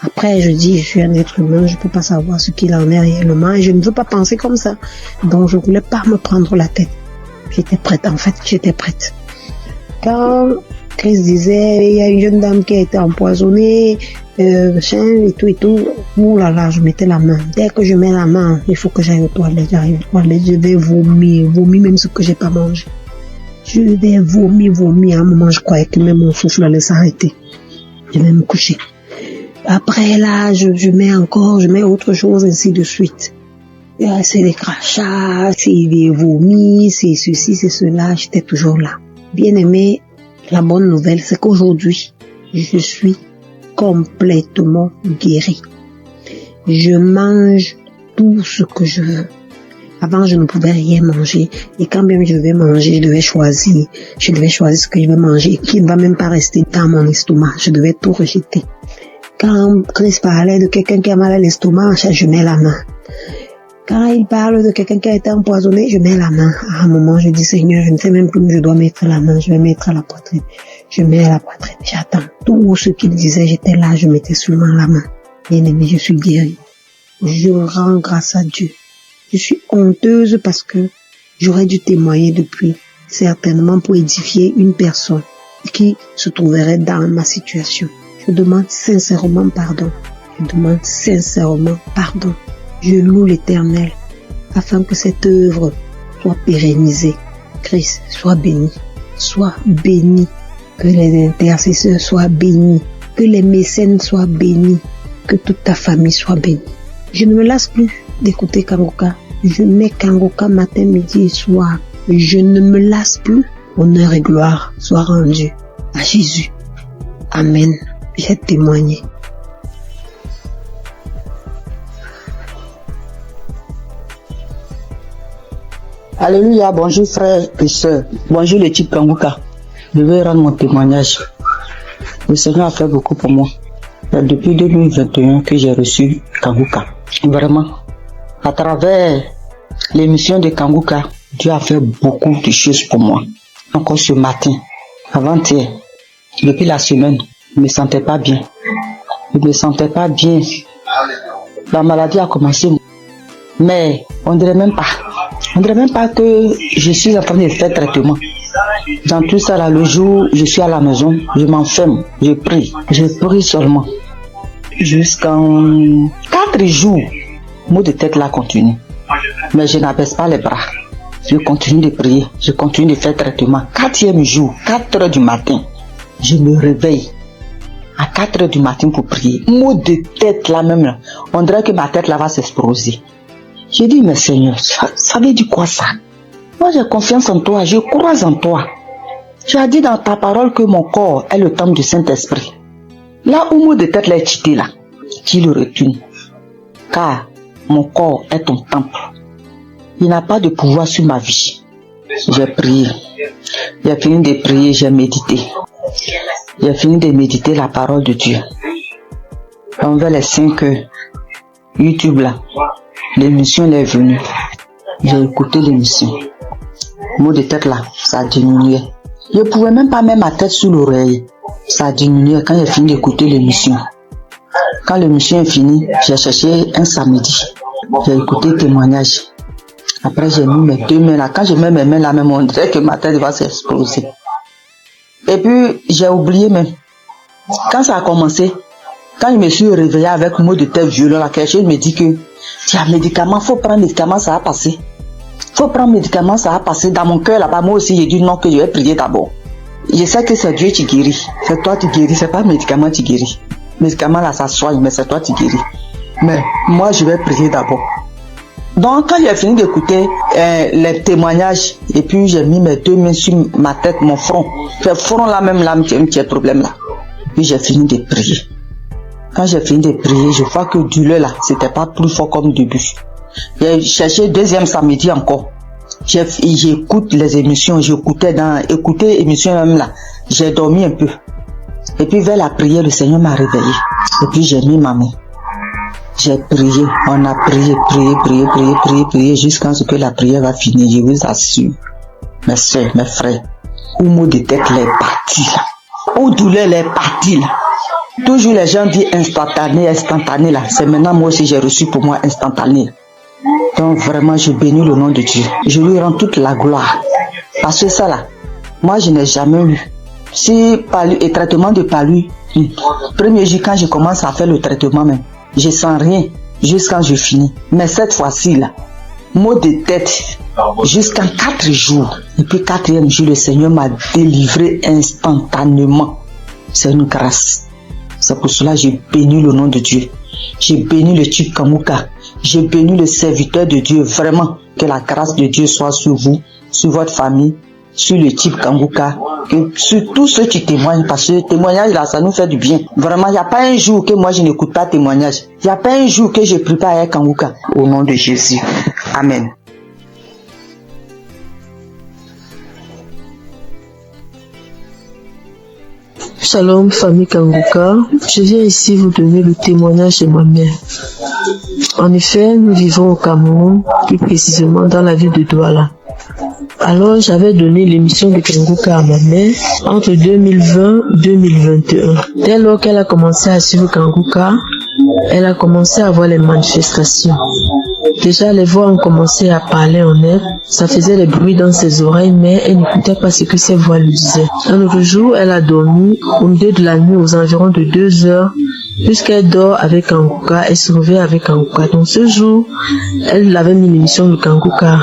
Après, je dis, je suis un être humain, je peux pas savoir ce qu'il en est réellement et je ne veux pas penser comme ça. Donc, je voulais pas me prendre la tête. J'étais prête. Quand Chris disait, il y a une jeune dame qui a été empoisonnée, et tout, ouh là là, je mettais la main. Dès que je mets la main, il faut que j'aille aux toilettes, j'arrive aux toilettes, je vais vomir même ce que j'ai pas mangé. Je vais vomir, à un moment, je croyais que même mon souffle allait s'arrêter. Je vais me coucher. Après là, je mets autre chose, ainsi de suite. C'est des crachats, c'est des vomis, c'est ceci, c'est cela, j'étais toujours là. Bien aimé, la bonne nouvelle, c'est qu'aujourd'hui, je suis complètement guérie. Je mange tout ce que je veux. Avant, je ne pouvais rien manger. Et quand même je devais manger, je devais choisir ce que je vais manger, qui ne va même pas rester dans mon estomac. Je devais tout rejeter. Quand Chris parlait de quelqu'un qui a mal à l'estomac, je mets la main. Quand il parle de quelqu'un qui a été empoisonné, je mets la main. À un moment, je dis, Seigneur, je ne sais même plus où je dois mettre la main. Je vais mettre à la poitrine. Je mets à la poitrine. J'attends. Tout ce qu'il disait, j'étais là, je mettais seulement la main. Bien aimé, je suis guérie. Je rends grâce à Dieu. Je suis honteuse parce que j'aurais dû témoigner depuis, certainement pour édifier une personne qui se trouverait dans ma situation. Je demande sincèrement pardon. Je loue l'Éternel afin que cette œuvre soit pérennisée. Christ, sois béni. Que les intercesseurs soient bénis. Que les mécènes soient bénis. Que toute ta famille soit bénie. Je ne me lasse plus d'écouter Kangoka. Je mets Kangoka matin, midi et soir. Je ne me lasse plus. Honneur et gloire soient rendus à Jésus. Amen. J'ai témoigné. Alléluia, bonjour frères et sœurs. Bonjour l'équipe Kangoka. Je vais rendre mon témoignage. Le Seigneur a fait beaucoup pour moi. Depuis 2021 que j'ai reçu Kangoka. Vraiment, à travers l'émission de Kangoka, Dieu a fait beaucoup de choses pour moi. Encore ce matin, avant-hier, depuis la semaine, Je me sentais pas bien. Je me sentais pas bien. La maladie a commencé. Mais on dirait même pas. On dirait même pas que je suis en train de faire traitement. Dans tout ça là, le jour je suis à la maison, je m'enferme, je prie seulement. Jusqu'en 4 jours, maux de tête là continue. Mais je n'abaisse pas les bras. Je continue de prier, je continue de faire traitement. 4e jour, 4 heures du matin, je me réveille à 4 heures du matin pour prier. Maux de tête là même là, on dirait que ma tête là va s'exploser. J'ai dit, mais Seigneur, ça veut dire quoi ça? Moi j'ai confiance en toi, je crois en toi. Tu as dit dans ta parole que mon corps est le temple du Saint-Esprit. Là où mot de tête là est cheaté là, tu le retournes. Car mon corps est ton temple. Il n'a pas de pouvoir sur ma vie. J'ai prié. J'ai fini de prier, j'ai médité. J'ai fini de méditer la parole de Dieu. Envers les 5 heures, YouTube là, l'émission est venue. J'ai écouté l'émission. Mot de tête là, ça a diminué. Je ne pouvais même pas mettre ma tête sous l'oreille. Ça a diminué quand j'ai fini d'écouter l'émission. Quand l'émission est finie, j'ai cherché un samedi. J'ai écouté le témoignage. Après, j'ai mis mes 2 mains là. Quand je mets mes mains là, même on dirait que ma tête va s'exploser. Et puis, j'ai oublié même. Quand ça a commencé, quand je me suis réveillé avec un mot de tête violent, là, quelque chose me dit que tu as médicament, faut prendre médicament, ça va passer. Faut prendre médicament, ça va passer. Dans mon cœur là-bas, moi aussi, j'ai dit non, que je vais prier d'abord. Je sais que c'est Dieu qui guérit. C'est toi qui guéris, c'est pas médicament qui guérit. Médicament là, ça soigne, mais c'est toi qui guéris. Mais moi, je vais prier d'abord. Donc, quand j'ai fini d'écouter les témoignages, et puis j'ai mis mes 2 mains sur ma tête, mon front. Le front là même, là, un petit problème là. Puis j'ai fini de prier. Quand j'ai fini de prier, je vois que douleur là, c'était pas plus fort comme début. J'ai cherché 2e samedi encore. J'écoute les émissions, écouter émissions même là. J'ai dormi un peu. Et puis vers la prière, le Seigneur m'a réveillé. Et puis j'ai mis ma main. J'ai prié, on a prié jusqu'à ce que la prière va finir. Je vous assure, mes soeurs, mes frères, où mot de tête est parti là, où douleur est parti là. Toujours les gens disent instantané là. C'est maintenant moi aussi j'ai reçu pour moi instantané. Donc vraiment je bénis le nom de Dieu. Je lui rends toute la gloire. Parce que ça là, moi je n'ai jamais eu. Si palu et traitement de palu, premier jour quand je commence à faire le traitement même, je sens rien jusqu'à je finis. Mais cette fois-ci là, mot de tête jusqu'en 4 jours. Et puis 4e jour, le Seigneur m'a délivré instantanément. C'est une grâce. C'est pour cela que j'ai béni le nom de Dieu. J'ai béni le type Kamouka. J'ai béni le serviteur de Dieu. Vraiment, que la grâce de Dieu soit sur vous, sur votre famille, sur le type Kamouka, sur tous ceux qui témoignent, parce que le témoignage là, ça nous fait du bien. Vraiment, il n'y a pas un jour que moi je n'écoute pas témoignage. Il n'y a pas un jour que je ne prie pas avec Kamouka. Au nom de Jésus. Amen. Shalom, famille Kanguka. Je viens ici vous donner le témoignage de ma mère. En effet, nous vivons au Cameroun, plus précisément dans la ville de Douala. Alors, j'avais donné l'émission de Kanguka à ma mère entre 2020 et 2021. Dès lors qu'elle a commencé à suivre Kanguka, elle a commencé à voir les manifestations. Déjà, les voix ont commencé à parler en elle. Ça faisait des bruits dans ses oreilles, mais elle n'écoutait pas ce que ses voix lui disaient. Un autre jour, elle a dormi au milieu de la nuit aux environs de 2 heures. Puisqu'elle dort avec Kanguka, elle se réveille avec Kanguka. Donc ce jour, elle avait mis l'émission de Kanguka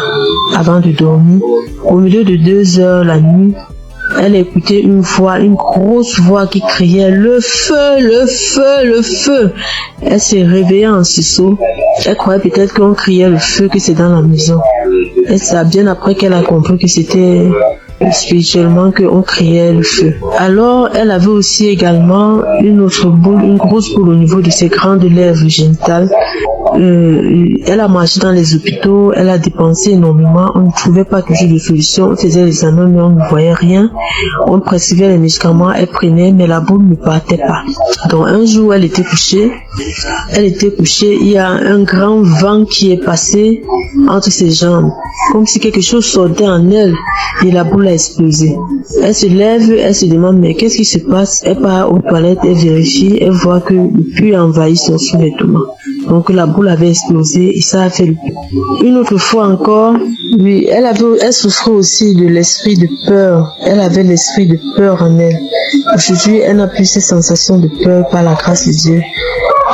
avant de dormir. Au milieu de 2 heures la nuit, elle a écouté une voix, une grosse voix qui criait « Le feu, le feu, le feu !» Elle s'est réveillée en sursaut. Elle croyait peut-être qu'on criait le feu, que c'est dans la maison. Et c'est bien après qu'elle a compris que c'était spirituellement qu'on criait le feu. Alors, elle avait aussi également une autre boule, une grosse boule au niveau de ses grandes lèvres génitales. Elle a marché dans les hôpitaux, elle a dépensé énormément, on ne trouvait pas toujours de solution, on faisait les examens mais on ne voyait rien, on prescrivait les médicaments, elle prenait mais la boule ne partait pas. Donc un jour elle était couchée, il y a un grand vent qui est passé entre ses jambes, comme si quelque chose sortait en elle et la boule a a explosé. Elle se lève, elle se demande mais qu'est-ce qui se passe? Elle part aux toilettes, elle vérifie, elle voit que le puits a envahi son sous-vêtement. Donc la boule avait explosé et ça a fait le puits. Une autre fois encore, oui, elle souffrait aussi de l'esprit de peur. Elle avait l'esprit de peur en elle. Aujourd'hui, elle n'a plus ces sensations de peur par la grâce de Dieu.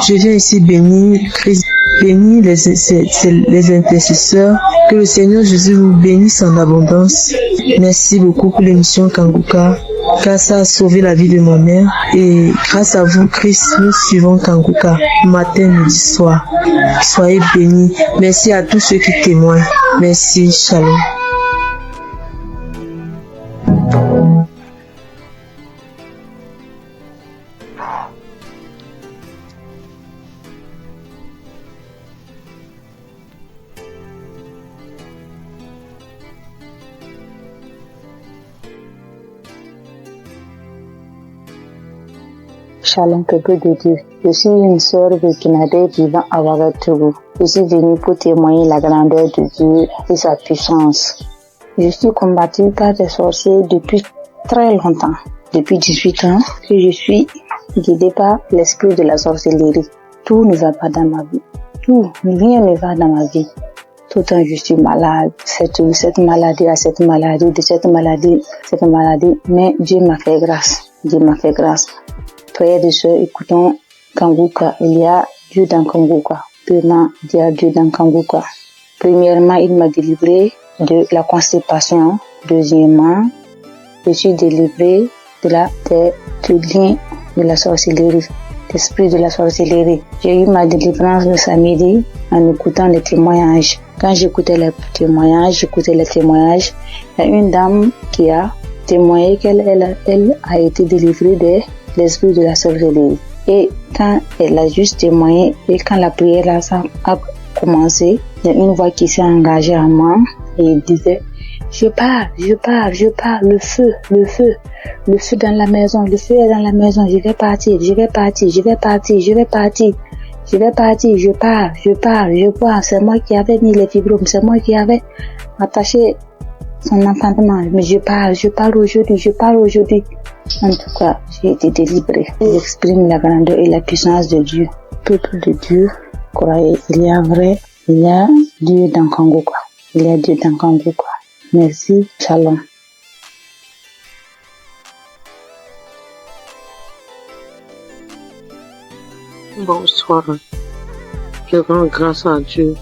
Je viens ici bénir Christ, bénir les intercesseurs. Que le Seigneur Jésus vous bénisse en abondance. Merci beaucoup pour l'émission Kanguka, car ça a sauvé la vie de ma mère. Et grâce à vous, Christ, nous suivons Kanguka matin, midi, soir. Soyez bénis. Merci à tous ceux qui témoignent. Merci. Shalom. Shalom, peuple de Dieu. Je suis une sœur burkinabé vivant à Ouagadougou. Je suis venue pour témoigner la grandeur de Dieu et sa puissance. Je suis combattue par des sorciers depuis très longtemps. Depuis 18 ans que je suis guidée par l'esprit de la sorcellerie. Tout ne va pas dans ma vie. Rien ne va dans ma vie. Tout le temps je suis malade. Cette maladie, mais Dieu m'a fait grâce. Dieu m'a fait grâce. Frères et sœurs, écoutons Kanguka. Il y a Dieu dans Kanguka. Vraiment, il y a Dieu dans Kanguka. Premièrement, il m'a délivré de la constipation. Deuxièmement, je suis délivré du lien de la sorcellerie, l'esprit de la sorcellerie. J'ai eu ma délivrance le samedi en écoutant les témoignages. Quand j'écoutais les témoignages, il y a une dame qui a témoigné qu'elle a été délivrée de l'esprit de la sorcellerie. Et quand elle a juste témoigné, et quand la prière a commencé, il y a une voix qui s'est engagée en moi et il disait: je pars, le feu dans la maison, le feu est dans la maison, je vais partir, je pars, c'est moi qui avais mis les fibromes, c'est moi qui avais attaché son entendement, mais je pars aujourd'hui. En tout cas, j'ai été délivrée. J'exprime la grandeur et la puissance de Dieu. Peuple de Dieu, croyez, il y a Dieu dans Kanguka. Merci, shalom. Bonsoir. Je rends grâce à Dieu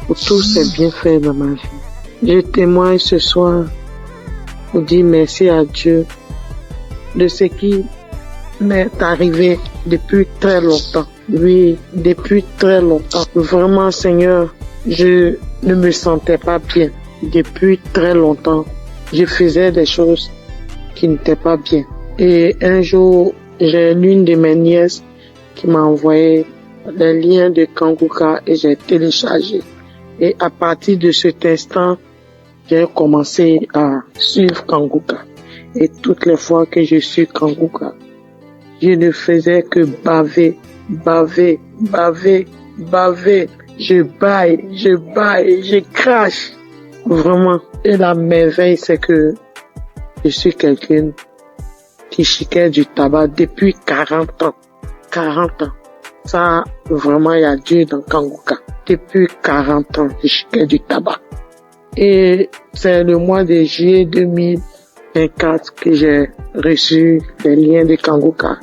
pour tous ses bienfaits dans ma vie. Je témoigne ce soir pour dire merci à Dieu de ce qui m'est arrivé depuis très longtemps. Oui, depuis très longtemps. Vraiment, Seigneur, je ne me sentais pas bien. Depuis très longtemps, je faisais des choses qui n'étaient pas bien. Et un jour, j'ai l'une de mes nièces qui m'a envoyé les liens de Kanguka et j'ai téléchargé. Et à partir de cet instant, j'ai commencé à suivre Kanguka. Et toutes les fois que je suis Kanguka, je ne faisais que baver. Je baille, je crache. Vraiment. Et la merveille, c'est que je suis quelqu'un qui chiquait du tabac depuis 40 ans. 40 ans. Ça, vraiment, il y a Dieu dans Kanguka. Depuis 40 ans, je chiquais du tabac. Et c'est le mois de juillet 2024 que j'ai reçu les liens de Kanguka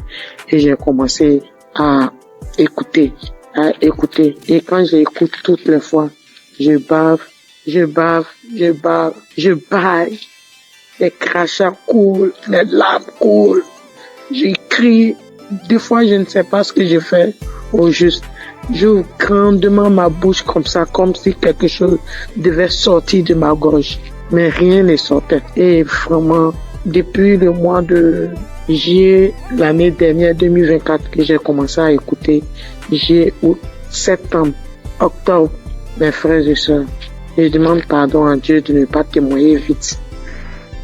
et j'ai commencé à écouter. Et quand j'écoute toutes les fois, je bave, les crachats coulent, les larmes coulent, je crie. Des fois, je ne sais pas ce que je fais au juste. J'ouvre grandement ma bouche comme ça, comme si quelque chose devait sortir de ma gorge. Mais rien ne sortait. Et vraiment, depuis le mois de juillet, l'année dernière, 2024, que j'ai commencé à écouter, juillet, août, septembre, octobre, mes frères et sœurs, je demande pardon à Dieu de ne pas témoigner vite.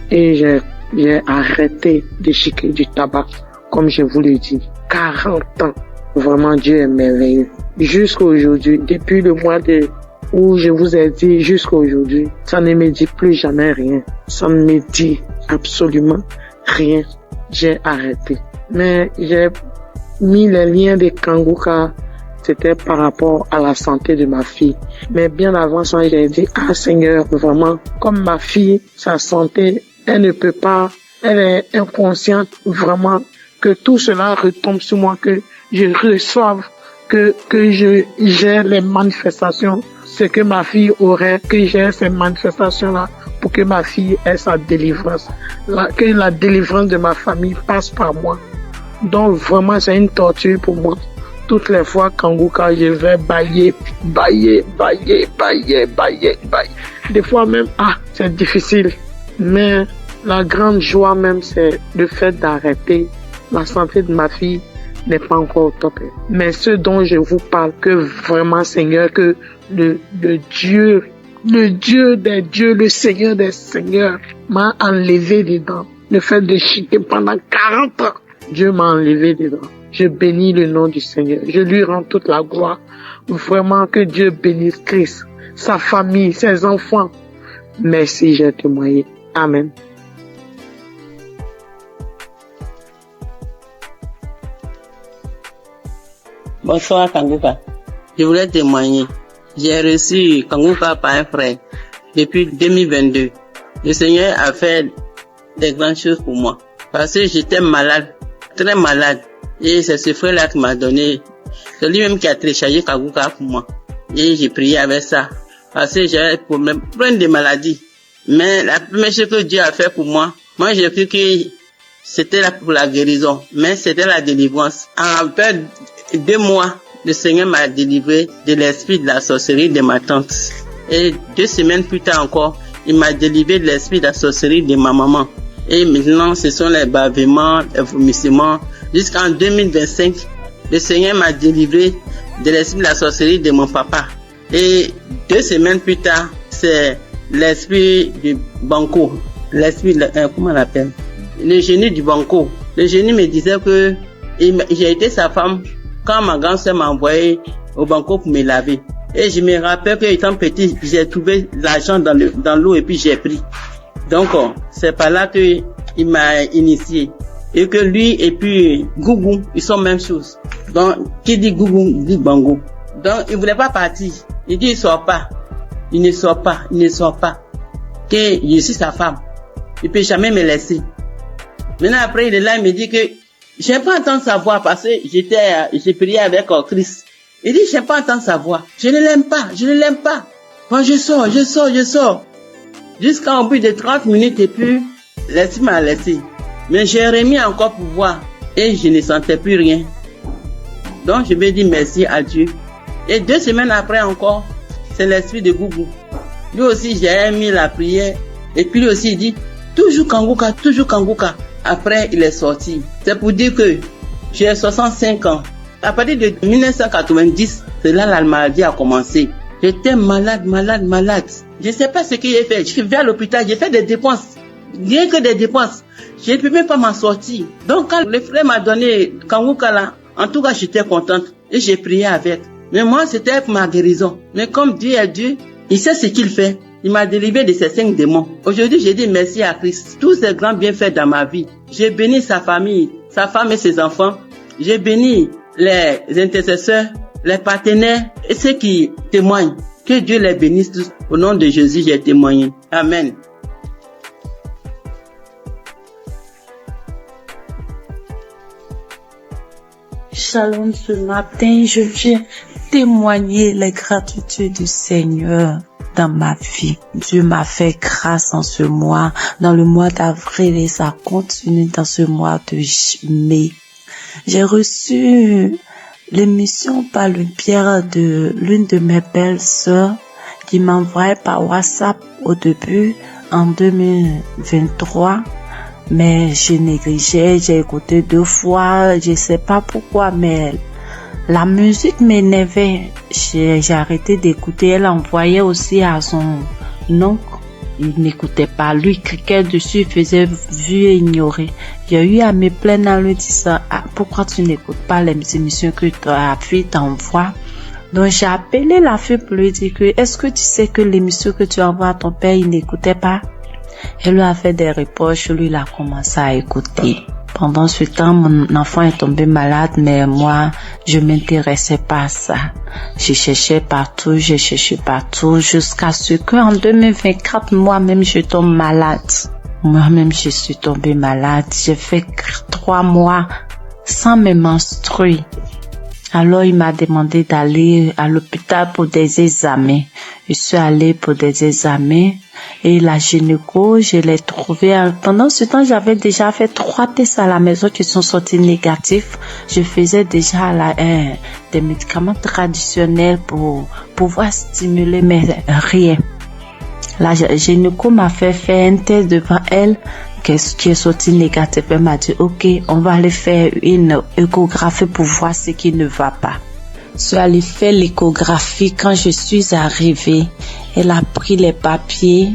Et j'ai arrêté de chiquer du tabac, comme je vous l'ai dit. 40 ans. Vraiment, Dieu est merveilleux. Jusqu'à aujourd'hui, depuis le mois de où je vous ai dit jusqu'à aujourd'hui, ça ne me dit plus jamais rien. Ça ne me dit absolument rien. J'ai arrêté. Mais j'ai mis les liens de Kanguka, c'était par rapport à la santé de ma fille. Mais bien avant ça, j'ai dit, Seigneur, vraiment, comme ma fille, sa santé, elle ne peut pas, elle est inconsciente, vraiment, que tout cela retombe sur moi, que je reçoive, que j'ai les manifestations, ce que ma fille aurait, que j'ai ces manifestations-là, pour que ma fille ait sa délivrance. Que la délivrance de ma famille passe par moi. Donc vraiment, c'est une torture pour moi. Toutes les fois, Kanguka, je vais bailler. Des fois même, c'est difficile. Mais la grande joie même, c'est le fait d'arrêter. La santé de ma fille n'est pas encore au top. Mais ce dont je vous parle, que vraiment, Seigneur, que le Dieu des dieux, le Seigneur des seigneurs m'a enlevé dedans. Le fait de chiquer pendant 40 ans, Dieu m'a enlevé dedans. Je bénis le nom du Seigneur. Je lui rends toute la gloire. Vraiment que Dieu bénisse Christ, sa famille, ses enfants. Merci, j'ai témoigné. Amen. Bonsoir Kanguka. Je voulais témoigner. J'ai reçu Kanguka par un frère depuis 2022. Le Seigneur a fait des grandes choses pour moi. Parce que j'étais malade, très malade. Et c'est ce frère-là qui m'a donné. C'est lui-même qui a téléchargé Kanguka pour moi. Et j'ai prié avec ça. Parce que j'avais plein de maladies. Mais la première chose que Dieu a fait pour moi, j'ai cru que c'était là pour la guérison. Mais c'était la délivrance. En fait, 2 mois, le Seigneur m'a délivré de l'esprit de la sorcellerie de ma tante. Et 2 semaines plus tard encore, il m'a délivré de l'esprit de la sorcellerie de ma maman. Et maintenant, ce sont les bavements, les vomissements. Jusqu'en 2025, le Seigneur m'a délivré de l'esprit de la sorcellerie de mon papa. Et 2 semaines plus tard, c'est l'esprit du banco. L'esprit, comment on l'appelle? Le génie du banco. Le génie me disait que j'ai été sa femme quand ma grand-sœur m'a envoyé au banco pour me laver. Et je me rappelle que étant petit, j'ai trouvé l'argent dans l'eau et puis j'ai pris. Donc, c'est par là que il m'a initié. Et que lui et puis Gougou, ils sont même chose. Donc, qui dit Gougou, dit Bango. Donc, il voulait pas partir. Il dit, il sort pas. Il ne sort pas. Que je suis sa femme. Il peut jamais me laisser. Maintenant, après, il est là, il me dit que j'aime pas entendre sa voix parce que j'ai prié avec Christ. Il dit, j'aime pas entendre sa voix. Je ne l'aime pas. Quand je sors. Jusqu'à au bout de 30 minutes et puis, l'esprit m'a laissé. Mais j'ai remis encore pour voir et je ne sentais plus rien. Donc, je vais dire merci à Dieu. Et 2 semaines après encore, c'est l'esprit de Gougou. Lui aussi, j'ai mis la prière. Et puis lui aussi, il dit, toujours Kanguka. Après, il est sorti. C'est pour dire que j'ai 65 ans. À partir de 1990, c'est là la maladie a commencé. J'étais malade. Je ne sais pas ce que j'ai fait. Je suis venu à l'hôpital, j'ai fait des dépenses. Rien que des dépenses. Je ne peux même pas m'en sortir. Donc, quand le frère m'a donné Kanguka là, en tout cas, j'étais contente. Et j'ai prié avec. Mais moi, c'était pour ma guérison. Mais comme Dieu est Dieu, il sait ce qu'il fait. Il m'a délivré de ces 5 démons. Aujourd'hui, j'ai dit merci à Christ. Tous ces grands bienfaits dans ma vie. J'ai béni sa famille, sa femme et ses enfants. J'ai béni les intercesseurs, les partenaires et ceux qui témoignent. Que Dieu les bénisse tous. Au nom de Jésus, j'ai témoigné. Amen. Shalom, ce matin, je viens témoigner les gratitudes du Seigneur dans ma vie. Dieu m'a fait grâce en ce mois, dans le mois d'avril, et ça continue dans ce mois de mai. J'ai reçu l'émission par le biais de l'une de mes belles sœurs qui m'envoyait par WhatsApp au début en 2023. Mais j'ai négligé, j'ai écouté 2 fois, je sais pas pourquoi, mais la musique m'énervait. J'ai arrêté d'écouter. Elle envoyait aussi à son oncle. Il n'écoutait pas. Lui, cliquait dessus, il faisait vu et ignorer. J'ai eu à me plaindre en lui disant, pourquoi tu n'écoutes pas les émissions que ta fille t'envoie? Donc j'ai appelé la fille pour lui dire que est-ce que tu sais que l'émission que tu envoies à ton père, il n'écoutait pas? Elle lui a fait des reproches, lui il a commencé à écouter. Pendant ce temps, mon enfant est tombé malade, mais moi, je m'intéressais pas à ça. J'ai cherché partout, jusqu'à ce qu'en 2024, moi-même, je tombe malade. Moi-même, je suis tombée malade. J'ai fait 3 mois sans me menstruer. Alors, il m'a demandé d'aller à l'hôpital pour des examens. Je suis allée pour des examens et la gynéco, je l'ai trouvée. Pendant ce temps, j'avais déjà fait 3 tests à la maison qui sont sortis négatifs. Je faisais déjà des médicaments traditionnels pour pouvoir stimuler, mais rien. La gynéco m'a fait faire un test devant elle qui est sorti négatif. Elle m'a dit, ok, on va aller faire une échographie pour voir ce qui ne va pas. Je suis allée faire l'échographie. Quand je suis arrivée, elle a pris les papiers.